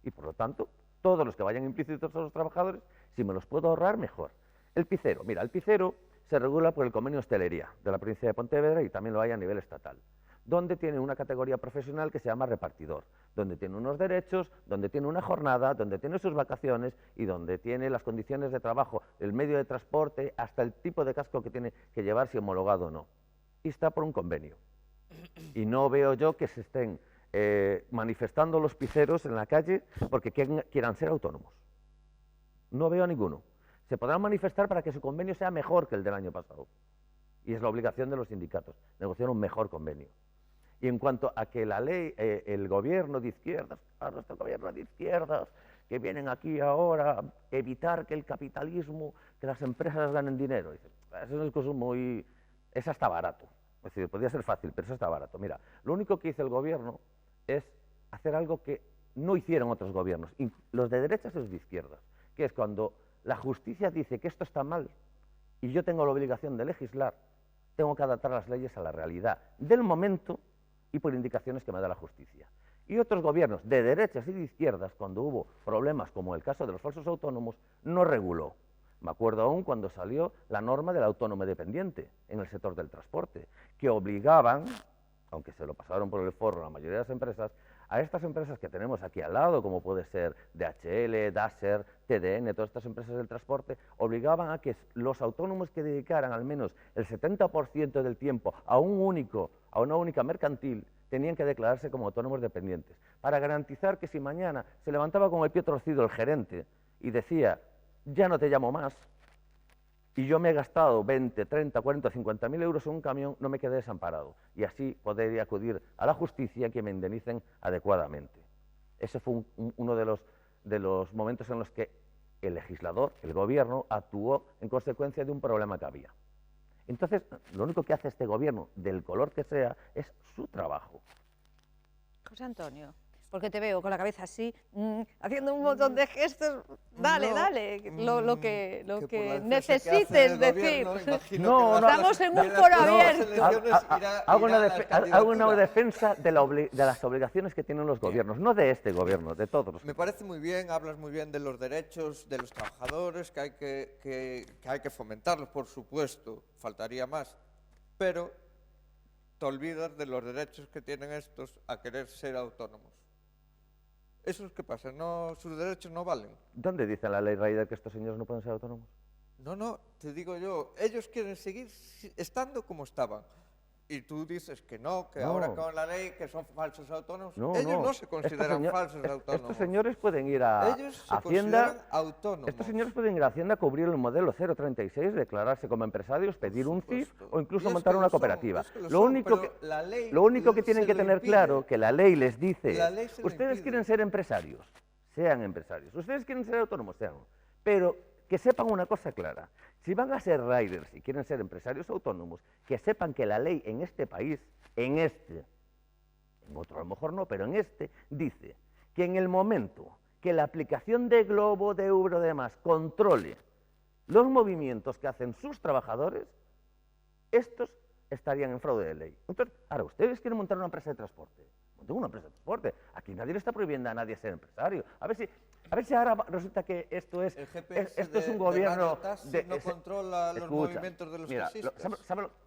Y por lo tanto, todos los que vayan implícitos a los trabajadores, si me los puedo ahorrar, mejor. El picero, mira, el picero se regula por el convenio hostelería de la provincia de Pontevedra y también lo hay a nivel estatal, donde tiene una categoría profesional que se llama repartidor, donde tiene unos derechos, donde tiene una jornada, donde tiene sus vacaciones y donde tiene las condiciones de trabajo, el medio de transporte, hasta el tipo de casco que tiene que llevar, si homologado o no. Y está por un convenio. Y no veo yo que se estén manifestando los piceros en la calle porque quieran ser autónomos. No veo a ninguno. Se podrán manifestar para que su convenio sea mejor que el del año pasado. Y es la obligación de los sindicatos, negociar un mejor convenio. Y en cuanto a que la ley, el gobierno de izquierdas, nuestro gobierno de izquierdas, que vienen aquí ahora a evitar que el capitalismo, que las empresas ganen dinero. Dice, eso es cosa muy... Eso está barato. Es decir, podría ser fácil, pero eso está barato. Mira, lo único que hizo el gobierno es hacer algo que no hicieron otros gobiernos, los de derechas y los de izquierdas, que es cuando la justicia dice que esto está mal y yo tengo la obligación de legislar, tengo que adaptar las leyes a la realidad del momento y por indicaciones que me da la justicia. Y otros gobiernos de derechas y de izquierdas, cuando hubo problemas como el caso de los falsos autónomos, no reguló. Me acuerdo aún cuando salió la norma del autónomo dependiente en el sector del transporte, que obligaban, aunque se lo pasaron por el forro la mayoría de las empresas, a estas empresas que tenemos aquí al lado, como puede ser DHL, Daser, TDN, todas estas empresas del transporte, obligaban a que los autónomos que dedicaran al menos el 70% del tiempo a una única mercantil, tenían que declararse como autónomos dependientes, para garantizar que si mañana se levantaba con el pie torcido el gerente y decía, ya no te llamo más, y yo me he gastado 20, 30, 40, 50.000 euros en un camión, no me quedé desamparado. Y así podría acudir a la justicia que me indemnicen adecuadamente. Ese fue uno de los momentos en los que el legislador, el gobierno, actuó en consecuencia de un problema que había. Entonces, lo único que hace este gobierno, del color que sea, es su trabajo. José Antonio, porque te veo con la cabeza así, haciendo un montón de gestos. Dale, dale, lo que necesites decir. No, estamos en un foro abierto. Hago una defensa de las obligaciones que tienen los gobiernos, no de este gobierno, de todos. Me parece muy bien, hablas muy bien de los derechos de los trabajadores, que hay que fomentarlos, por supuesto, faltaría más, pero te olvidas de los derechos que tienen estos a querer ser autónomos. ¿Esos qué pasa? ¿No, sus derechos no valen? ¿Dónde dice la ley Rider que estos señores no pueden ser autónomos? No, te digo yo, ellos quieren seguir estando como estaban. Y tú dices que no, que No. ahora con la ley que son falsos autónomos. No, Ellos no. no se consideran Estos falsos autónomos. Estos señores pueden ir a Ellos se Hacienda. consideran autónomos. Estos señores pueden ir a Hacienda, cubrir el modelo 036, declararse como empresarios, pedir un CIF supuesto. o incluso Y es montar que una lo son, cooperativa. es que lo Lo son, único pero que, la ley lo único que tienen se que lo tener impide. claro, que la ley les dice, La ley se lo ustedes impide. quieren ser empresarios, sean empresarios. Ustedes quieren ser autónomos, sean. Pero que sepan una cosa clara. Si van a ser riders y quieren ser empresarios autónomos, que sepan que la ley en este país, en otro a lo mejor no, pero en este, dice que en el momento que la aplicación de Globo, de Uber o demás controle los movimientos que hacen sus trabajadores, estos estarían en fraude de ley. Entonces, ahora, ustedes quieren montar una empresa de transporte. Monten una empresa de transporte. Aquí nadie le está prohibiendo a nadie ser empresario. A ver si ahora resulta que esto es, El GPS esto es un de gobierno... Radio Taxi no controla los movimientos de los taxistas.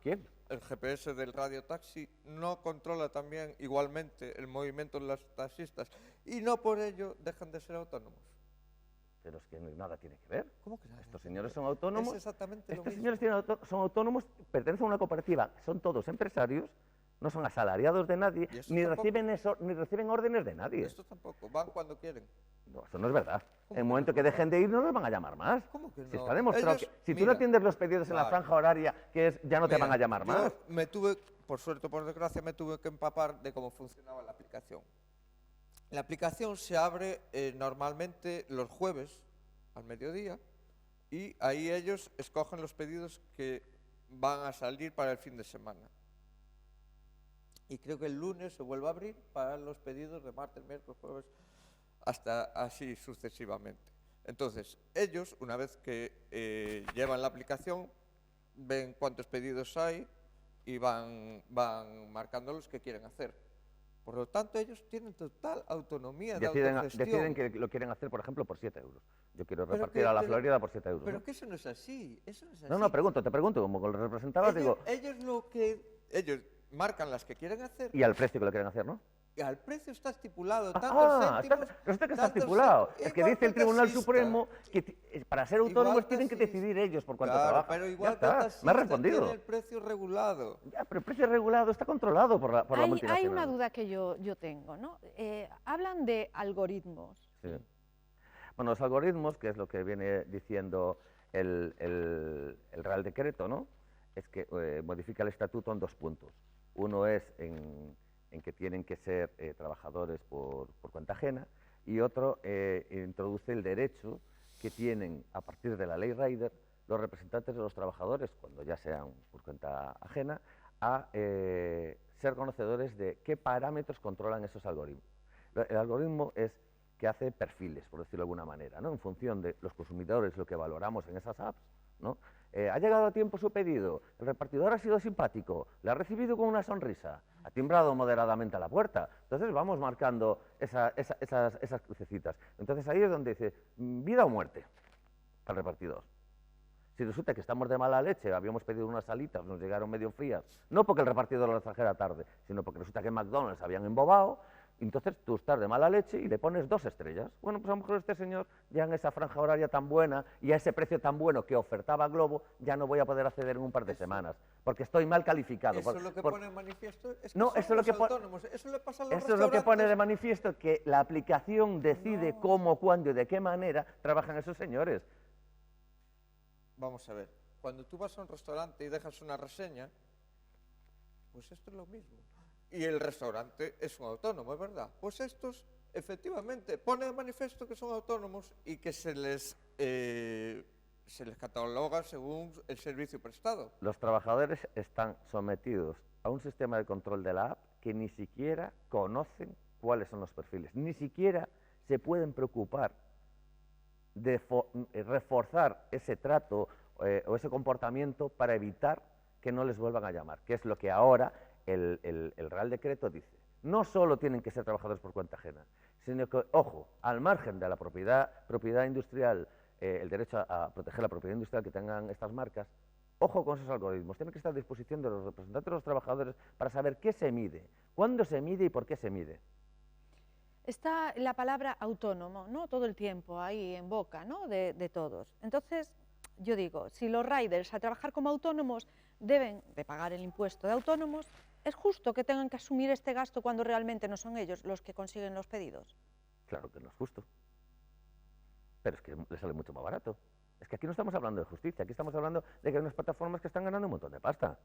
¿Quién? El GPS del Radio Taxi no controla también igualmente el movimiento de los taxistas y no por ello dejan de ser autónomos. Pero es que nada tiene que ver. ¿Cómo que nada? Estos señores son autónomos. Es exactamente lo Estos mismo. señores son autónomos, pertenecen a una cooperativa, son todos empresarios, no son asalariados de nadie, ¿Y estos ni tampoco? reciben órdenes de nadie. Estos tampoco, van cuando quieren. No, eso no es verdad. ¿Cómo En el que momento no? que dejen de ir, no los van a llamar más. ¿Cómo que Si no? está demostrado Ellos, que si tú mira, no atiendes los pedidos en la vale. franja horaria, que es, ya no te Mira, van a llamar yo más. me tuve, por suerte o por desgracia, me tuve que empapar de cómo funcionaba la aplicación. La aplicación se abre normalmente los jueves al mediodía y ahí ellos escogen los pedidos que van a salir para el fin de semana. Y creo que el lunes se vuelve a abrir para los pedidos de martes, miércoles, jueves, hasta así sucesivamente. Entonces, ellos, una vez que llevan la aplicación, ven cuántos pedidos hay y van marcando los que quieren hacer. Por lo tanto, ellos tienen total autonomía de autogestión. Deciden que lo quieren hacer, por ejemplo, por 7 euros. Yo quiero Pero repartir que- a la pero- Florida por 7 euros. Pero ¿no? que eso no es así, eso no es así. No, te pregunto, como lo representabas, digo, Ellos marcan las que quieren hacer y al precio que lo quieren hacer, ¿no? y al precio está estipulado, tantos Ah, céntimos, resulta que está tantos estipulado. céntimos. Es que Igual dice el que Tribunal taxista. Supremo que para ser autónomos Igual tienen que taxista. decidir ellos por cuánto Claro, trabajan. pero Ya igual que está, taxista me has respondido. tiene el precio regulado. Ya, pero el precio regulado está controlado por la Hay multinacional. una duda que yo tengo, ¿no? Hablan de algoritmos. Sí. Bueno, los algoritmos, que es lo que viene diciendo el Real Decreto, ¿no? Es que modifica el estatuto en 2 puntos. Uno es en que tienen que ser trabajadores por cuenta ajena y otro introduce el derecho que tienen a partir de la ley Rider los representantes de los trabajadores, cuando ya sean por cuenta ajena, a ser conocedores de qué parámetros controlan esos algoritmos. El algoritmo es que hace perfiles, por decirlo de alguna manera, ¿no? En función de los consumidores, lo que valoramos en esas apps, ¿no? Ha llegado a tiempo su pedido, el repartidor ha sido simpático, le ha recibido con una sonrisa, ha timbrado moderadamente a la puerta. Entonces vamos marcando esas crucecitas. Entonces ahí es donde dice, vida o muerte al repartidor. Si resulta que estamos de mala leche, habíamos pedido unas salitas, nos llegaron medio frías, no porque el repartidor las trajera tarde, sino porque resulta que en McDonald's habían embobado, entonces tú estás de mala leche y le pones 2 estrellas. Bueno, pues a lo mejor este señor ya en esa franja horaria tan buena y a ese precio tan bueno que ofertaba Globo, ya no voy a poder acceder en un par de semanas, porque estoy mal calificado. Eso es lo que pone en manifiesto, es que No, son eso es lo los que pone- autónomos, eso le pasa a los Eso es lo que pone de restaurantes. manifiesto, que la aplicación decide cómo, cuándo y de qué manera trabajan esos señores. Vamos a ver, cuando tú vas a un restaurante y dejas una reseña, pues esto es lo mismo. Y el restaurante es un autónomo, ¿es verdad? Pues estos, efectivamente, ponen de manifiesto que son autónomos y que se les cataloga según el servicio prestado. Los trabajadores están sometidos a un sistema de control de la app que ni siquiera conocen cuáles son los perfiles, ni siquiera se pueden preocupar de reforzar ese trato o ese comportamiento para evitar que no les vuelvan a llamar, que es lo que ahora el Real Decreto dice. No solo tienen que ser trabajadores por cuenta ajena, sino que, ojo, al margen de la propiedad industrial, el derecho a proteger la propiedad industrial que tengan estas marcas, ojo con esos algoritmos, tienen que estar a disposición de los representantes de los trabajadores para saber qué se mide, cuándo se mide y por qué se mide. Está la palabra autónomo, ¿no? Todo el tiempo ahí en boca, ¿no? De todos. Entonces, yo digo, si los riders a trabajar como autónomos deben de pagar el impuesto de autónomos, ¿es justo que tengan que asumir este gasto cuando realmente no son ellos los que consiguen los pedidos? Claro que no es justo. Pero es que les sale mucho más barato. Es que aquí no estamos hablando de justicia, aquí estamos hablando de que hay unas plataformas que están ganando un montón de pasta.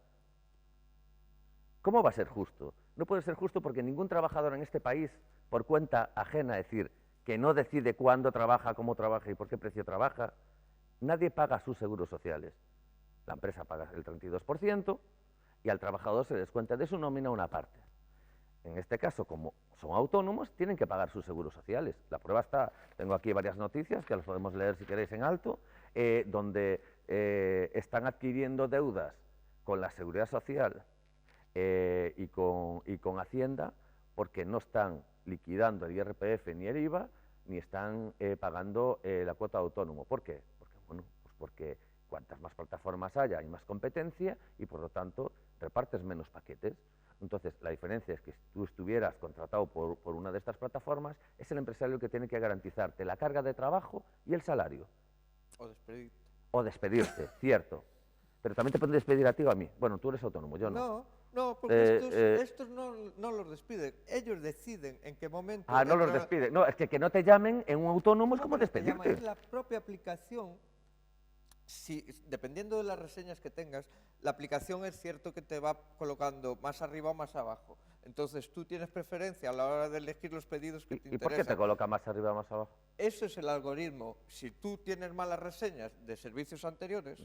¿Cómo va a ser justo? No puede ser justo porque ningún trabajador en este país, por cuenta ajena, es decir, que no decide cuándo trabaja, cómo trabaja y por qué precio trabaja, nadie paga sus seguros sociales. La empresa paga el 32% y al trabajador se descuenta de su nómina una parte. En este caso, como son autónomos, tienen que pagar sus seguros sociales. La prueba está, tengo aquí varias noticias que las podemos leer si queréis en alto, donde están adquiriendo deudas con la Seguridad Social y con Hacienda porque no están liquidando el IRPF ni el IVA, ni están pagando la cuota de autónomo. ¿Por qué? Porque, bueno, pues porque cuantas más plataformas haya, hay más competencia y por lo tanto repartes menos paquetes. Entonces, la diferencia es que si tú estuvieras contratado por una de estas plataformas, es el empresario el que tiene que garantizarte la carga de trabajo y el salario. O despedirte. O despedirte, cierto. Pero también te pueden despedir a ti o a mí. Bueno, tú eres autónomo, yo no. No, porque estos no los despiden. Ellos deciden en qué momento... Ah, no los despiden. No, es que no te llamen en un autónomo es como pero te llaman, despedirte. es la propia aplicación. Si, dependiendo de las reseñas que tengas, la aplicación es cierto que te va colocando más arriba o más abajo. Entonces tú tienes preferencia a la hora de elegir los pedidos que te interesan. ¿Y por qué te coloca más arriba o más abajo? Eso es el algoritmo. Si tú tienes malas reseñas de servicios anteriores,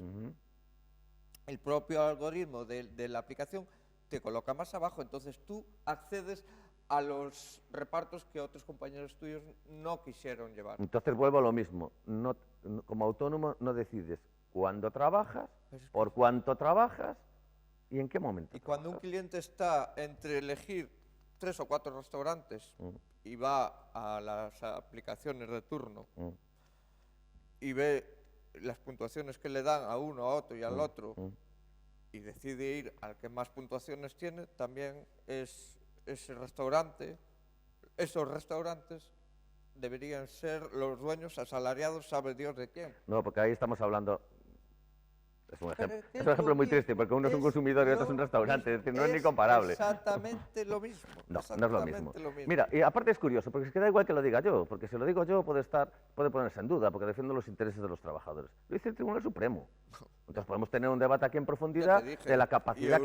el propio algoritmo de la aplicación te coloca más abajo. Entonces tú accedes a los repartos que otros compañeros tuyos no quisieron llevar. Entonces vuelvo a lo mismo. Como autónomo no decides cuándo trabajas, por cuánto trabajas y en qué momento. Y cuando un cliente está entre elegir 3 o 4 restaurantes y va a las aplicaciones de turno y ve las puntuaciones que le dan a uno, a otro y al otro y decide ir al que más puntuaciones tiene, también es ese restaurante, esos restaurantes deberían ser los dueños asalariados, sabe Dios de quién. No, porque ahí estamos hablando... Es un ejemplo muy triste, porque uno es un consumidor y otro es un restaurante, es decir, no es ni comparable. Exactamente lo mismo. No, no es lo mismo. Mira, y aparte es curioso, porque se queda igual que lo diga yo, porque si lo digo yo puede ponerse en duda, porque defiendo los intereses de los trabajadores. Lo dice el Tribunal Supremo. Entonces podemos tener un debate aquí en profundidad de la capacidad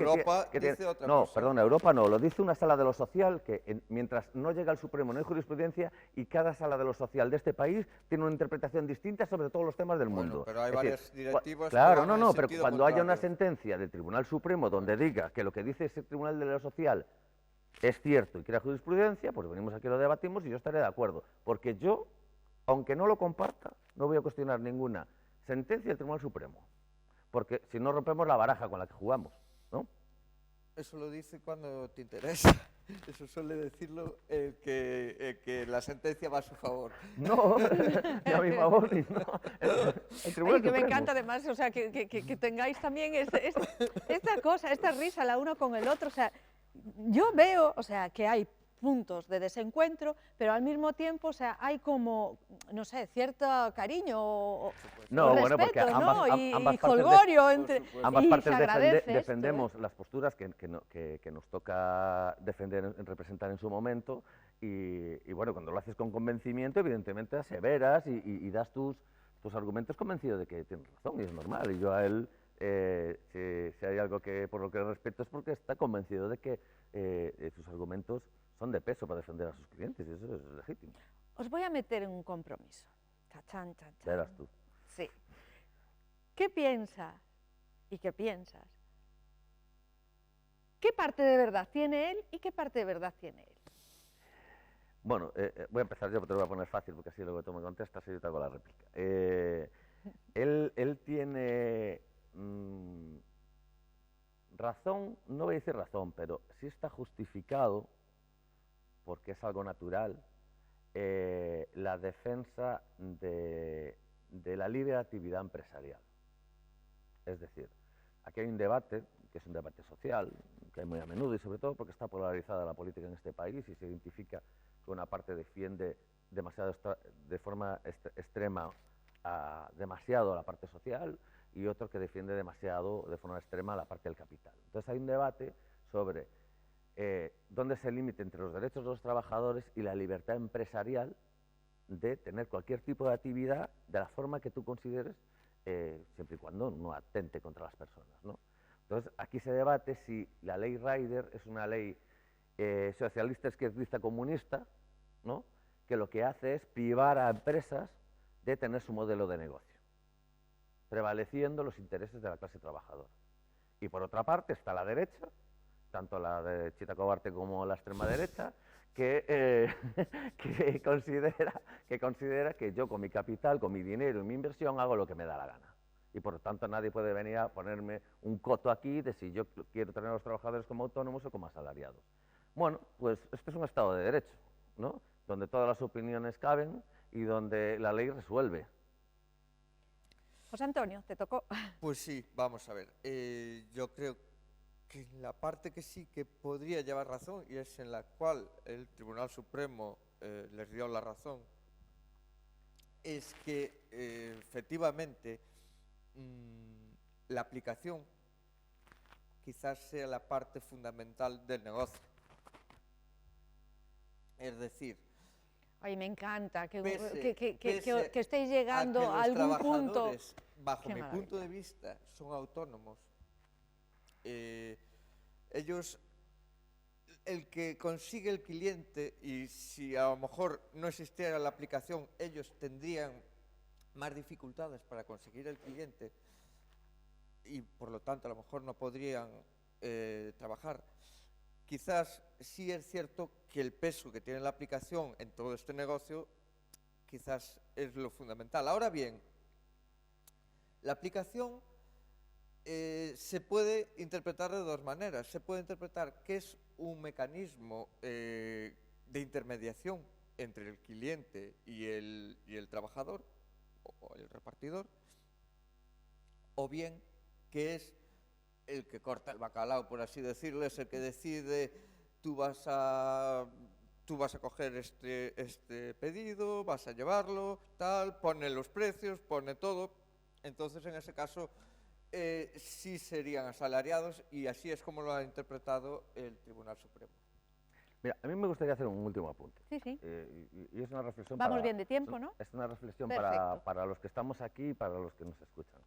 que tiene... No, perdona, Europa no, lo dice una sala de lo social que mientras no llega al Supremo no hay jurisprudencia y cada sala de lo social de este país tiene una interpretación distinta sobre todos los temas del mundo. Pero hay varias directivas... Claro, no, pero cuando haya una sentencia del Tribunal Supremo donde diga que lo que dice ese Tribunal de lo Social es cierto y crea jurisprudencia, pues venimos aquí, lo debatimos y yo estaré de acuerdo. Porque yo, aunque no lo comparta, no voy a cuestionar ninguna sentencia del Tribunal Supremo. Porque si no rompemos la baraja con la que jugamos, ¿no? Eso lo dice cuando te interesa. Eso suele decirlo el que la sentencia va a su favor. No, ni a mi favor, ni no. El Tribunal que me Supremo. encanta además, o sea, que tengáis también esta cosa, esta risa la uno con el otro. O sea, yo veo, o sea, que hay puntos de desencuentro, pero al mismo tiempo, o sea, hay como, no sé, cierto cariño o bueno, respeto, porque ambas y jolgorio partes, entre ambas y partes se agradece defendemos esto, las posturas que nos toca defender, representar en su momento, y bueno, cuando lo haces con convencimiento, evidentemente aseveras y das tus argumentos convencido de que tienes razón, y es normal, y yo a él, si hay algo por lo que le respeto es porque está convencido de que sus argumentos son de peso para defender a sus clientes, y eso es legítimo. Os voy a meter en un compromiso. Chachán, chachán. Verás tú. Sí. ¿Qué piensas y qué piensas? ¿Qué parte de verdad tiene él y qué parte de verdad tiene él? Bueno, voy a empezar yo, pero te lo voy a poner fácil, porque así luego tú me contestas y yo te hago la réplica. Él tiene razón, no voy a decir razón, pero sí está justificado, porque es algo natural, la defensa de la libre actividad empresarial. Es decir, aquí hay un debate, que es un debate social, que hay muy a menudo y sobre todo porque está polarizada la política en este país y se identifica que una parte defiende de forma extrema demasiado la parte social y otro que defiende demasiado, de forma extrema, la parte del capital. Entonces hay un debate sobre dónde es el límite entre los derechos de los trabajadores y la libertad empresarial de tener cualquier tipo de actividad de la forma que tú consideres, siempre y cuando no atente contra las personas, ¿no? Entonces, aquí se debate si la ley Rider es una ley socialista, izquierdista, comunista, ¿no?, que lo que hace es privar a empresas de tener su modelo de negocio, prevaleciendo los intereses de la clase trabajadora. Y por otra parte está la derecha, tanto la de Chita Cobarte como la extrema derecha, que considera que yo con mi capital, con mi dinero y mi inversión hago lo que me da la gana. Y por lo tanto nadie puede venir a ponerme un coto aquí de si yo quiero tener a los trabajadores como autónomos o como asalariados. Bueno, pues este es un Estado de Derecho, ¿no?, donde todas las opiniones caben y donde la ley resuelve. José Antonio, te tocó. Pues sí, vamos a ver. Yo creo que en la parte que sí que podría llevar razón, y es en la cual el Tribunal Supremo les dio la razón, es que efectivamente la aplicación quizás sea la parte fundamental del negocio. Es decir, Ay, me encanta que pese estéis llegando a a algún punto. trabajadores, bajo Qué mi maravilla. punto de vista, son autónomos. Ellos, el que consigue el cliente, y si a lo mejor no existiera la aplicación, ellos tendrían más dificultades para conseguir el cliente y por lo tanto a lo mejor no podrían trabajar. Quizás sí es cierto que el peso que tiene la aplicación en todo este negocio quizás es lo fundamental. Ahora bien, la aplicación se puede interpretar de dos maneras. Se puede interpretar que es un mecanismo de intermediación entre el cliente y el trabajador o el repartidor, o bien que es el que corta el bacalao, por así decirlo, es el que decide tú vas a coger este pedido, vas a llevarlo, tal, pone los precios, pone todo. Entonces, en ese caso, sí serían asalariados y así es como lo ha interpretado el Tribunal Supremo. Mira, a mí me gustaría hacer un último apunte. Sí, sí. Y es una reflexión Vamos bien de tiempo, ¿no? Es una reflexión Perfecto. para los que estamos aquí y para los que nos escuchan.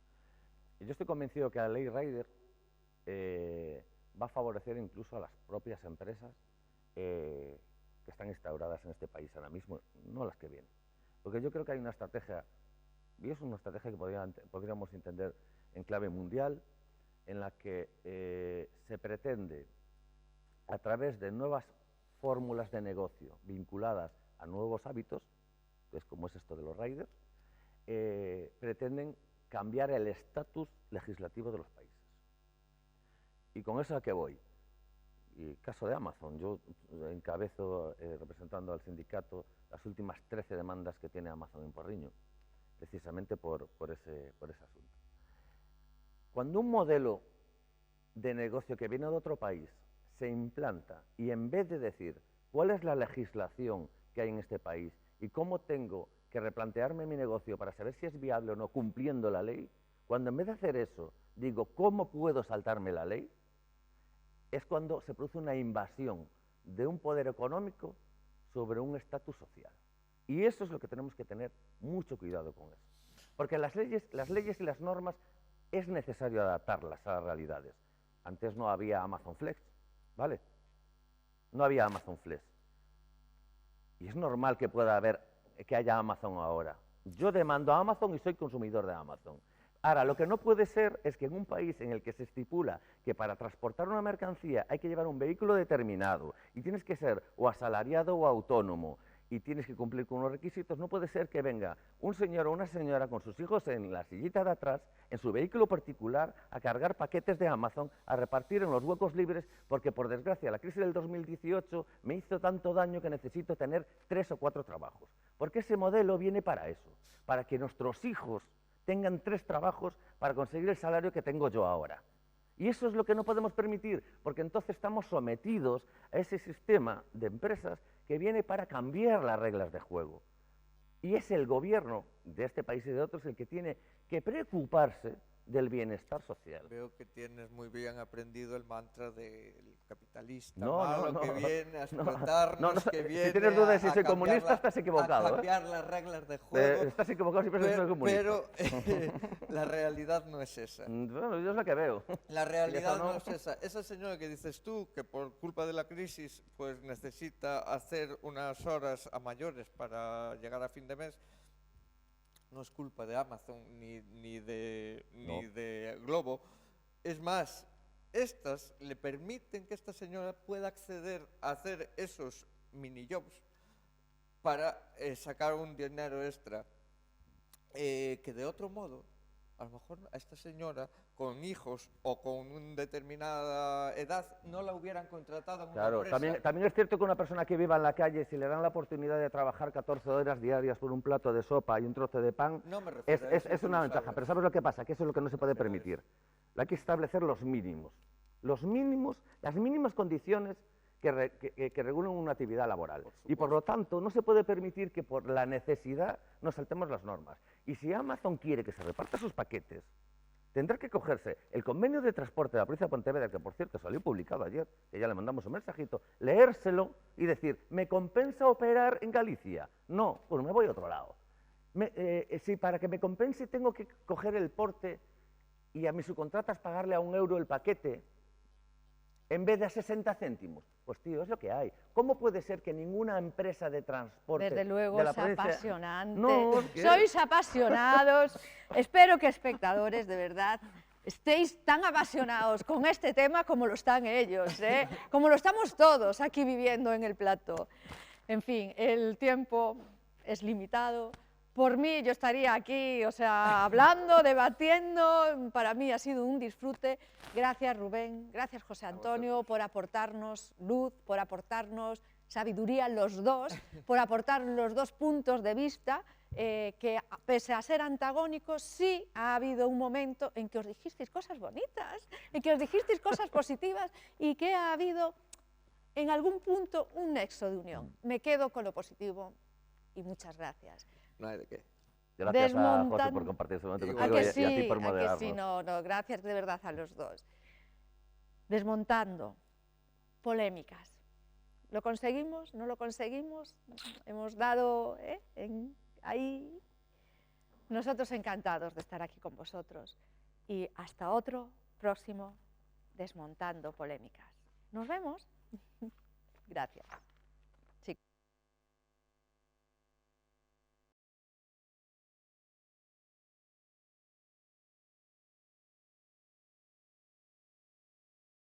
Yo estoy convencido que la ley Rider va a favorecer incluso a las propias empresas que están instauradas en este país ahora mismo, no las que vienen. Porque yo creo que hay una estrategia, y es una estrategia que podríamos entender en clave mundial, en la que se pretende, a través de nuevas fórmulas de negocio vinculadas a nuevos hábitos, que es como es esto de los riders, pretenden cambiar el estatus legislativo de los países. ¿Y con eso a qué voy? Y caso de Amazon, yo encabezo, representando al sindicato, las últimas 13 demandas que tiene Amazon en Porriño, precisamente por ese asunto. Cuando un modelo de negocio que viene de otro país se implanta y en vez de decir cuál es la legislación que hay en este país y cómo tengo que replantearme mi negocio para saber si es viable o no cumpliendo la ley, cuando en vez de hacer eso digo cómo puedo saltarme la ley, es cuando se produce una invasión de un poder económico sobre un estatus social. Y eso es lo que tenemos que tener mucho cuidado con eso. Porque las leyes y las normas es necesario adaptarlas a las realidades. Antes no había Amazon Flex, ¿vale? No había Amazon Flex. Y es normal que haya Amazon ahora. Yo demando a Amazon y soy consumidor de Amazon. Ahora, lo que no puede ser es que en un país en el que se estipula que para transportar una mercancía hay que llevar un vehículo determinado y tienes que ser o asalariado o autónomo y tienes que cumplir con unos requisitos, no puede ser que venga un señor o una señora con sus hijos en la sillita de atrás, en su vehículo particular, a cargar paquetes de Amazon, a repartir en los huecos libres, porque por desgracia la crisis del 2018 me hizo tanto daño que necesito tener 3 o 4 trabajos. Porque ese modelo viene para eso, para que nuestros hijos tengan 3 trabajos para conseguir el salario que tengo yo ahora. Y eso es lo que no podemos permitir, porque entonces estamos sometidos a ese sistema de empresas que viene para cambiar las reglas de juego. Y es el gobierno de este país y de otros el que tiene que preocuparse del bienestar social. Veo que tienes muy bien aprendido el mantra del capitalista No, malo no, que no, viene a no, explotarnos, que si viene tienes dudas de si a soy cambiar comunista, estás equivocado, a cambiar las reglas de juego. Estás equivocado si piensas que soy comunista. Pero la realidad no es esa. Bueno, yo es la que veo. La realidad ¿Sí, no no? es esa. Esa señora que dices tú, que por culpa de la crisis pues necesita hacer unas horas a mayores para llegar a fin de mes, no es culpa de Amazon ni de Globo. Es más, estas le permiten que esta señora pueda acceder a hacer esos mini jobs para sacar un dinero extra, que de otro modo, a lo mejor a esta señora con hijos o con una determinada edad no la hubieran contratado en Claro, una empresa. también es cierto que una persona que viva en la calle, si le dan la oportunidad de trabajar 14 horas diarias por un plato de sopa y un trozo de pan, No me refiero a eso, es tú una lo ventaja. sabes. Pero ¿sabes lo que pasa? Que eso es lo que no se puede permitir. Hay que establecer los mínimos. Los mínimos, las mínimas condiciones que regulan una actividad laboral. Y por lo tanto, no se puede permitir que por la necesidad nos saltemos las normas. Y si Amazon quiere que se reparta sus paquetes, tendrá que cogerse el convenio de transporte de la provincia de Pontevedra, que por cierto salió publicado ayer, que ya le mandamos un mensajito, leérselo y decir, ¿me compensa operar en Galicia? No, pues me voy a otro lado. Si para que me compense tengo que coger el porte y a mis subcontratas pagarle a €1 el paquete, en vez de a 60 céntimos. Pues tío, es lo que hay. ¿Cómo puede ser que ninguna empresa de transporte Desde luego de la es provincia... apasionante. No, es que- Sois apasionados. Espero que espectadores, de verdad, estéis tan apasionados con este tema como lo están ellos, ¿eh? Como lo estamos todos aquí viviendo en el plató. En fin, el tiempo es limitado. Por mí, yo estaría aquí, o sea, hablando, debatiendo. Para mí ha sido un disfrute. Gracias, Rubén. Gracias, José Antonio, por aportarnos luz, por aportarnos sabiduría los dos, por aportar los dos puntos de vista, que pese a ser antagónicos, sí ha habido un momento en que os dijisteis cosas bonitas, en que os dijisteis cosas positivas y que ha habido en algún punto un nexo de unión. Me quedo con lo positivo y muchas gracias. No hay de qué. Gracias a José por compartir ese momento contigo y a ti por moderarnos. Sí, no, gracias de verdad a los dos. Desmontando polémicas. ¿Lo conseguimos? ¿No lo conseguimos? Hemos dado ahí. Nosotros encantados de estar aquí con vosotros. Y hasta otro próximo Desmontando Polémicas. Nos vemos. Gracias.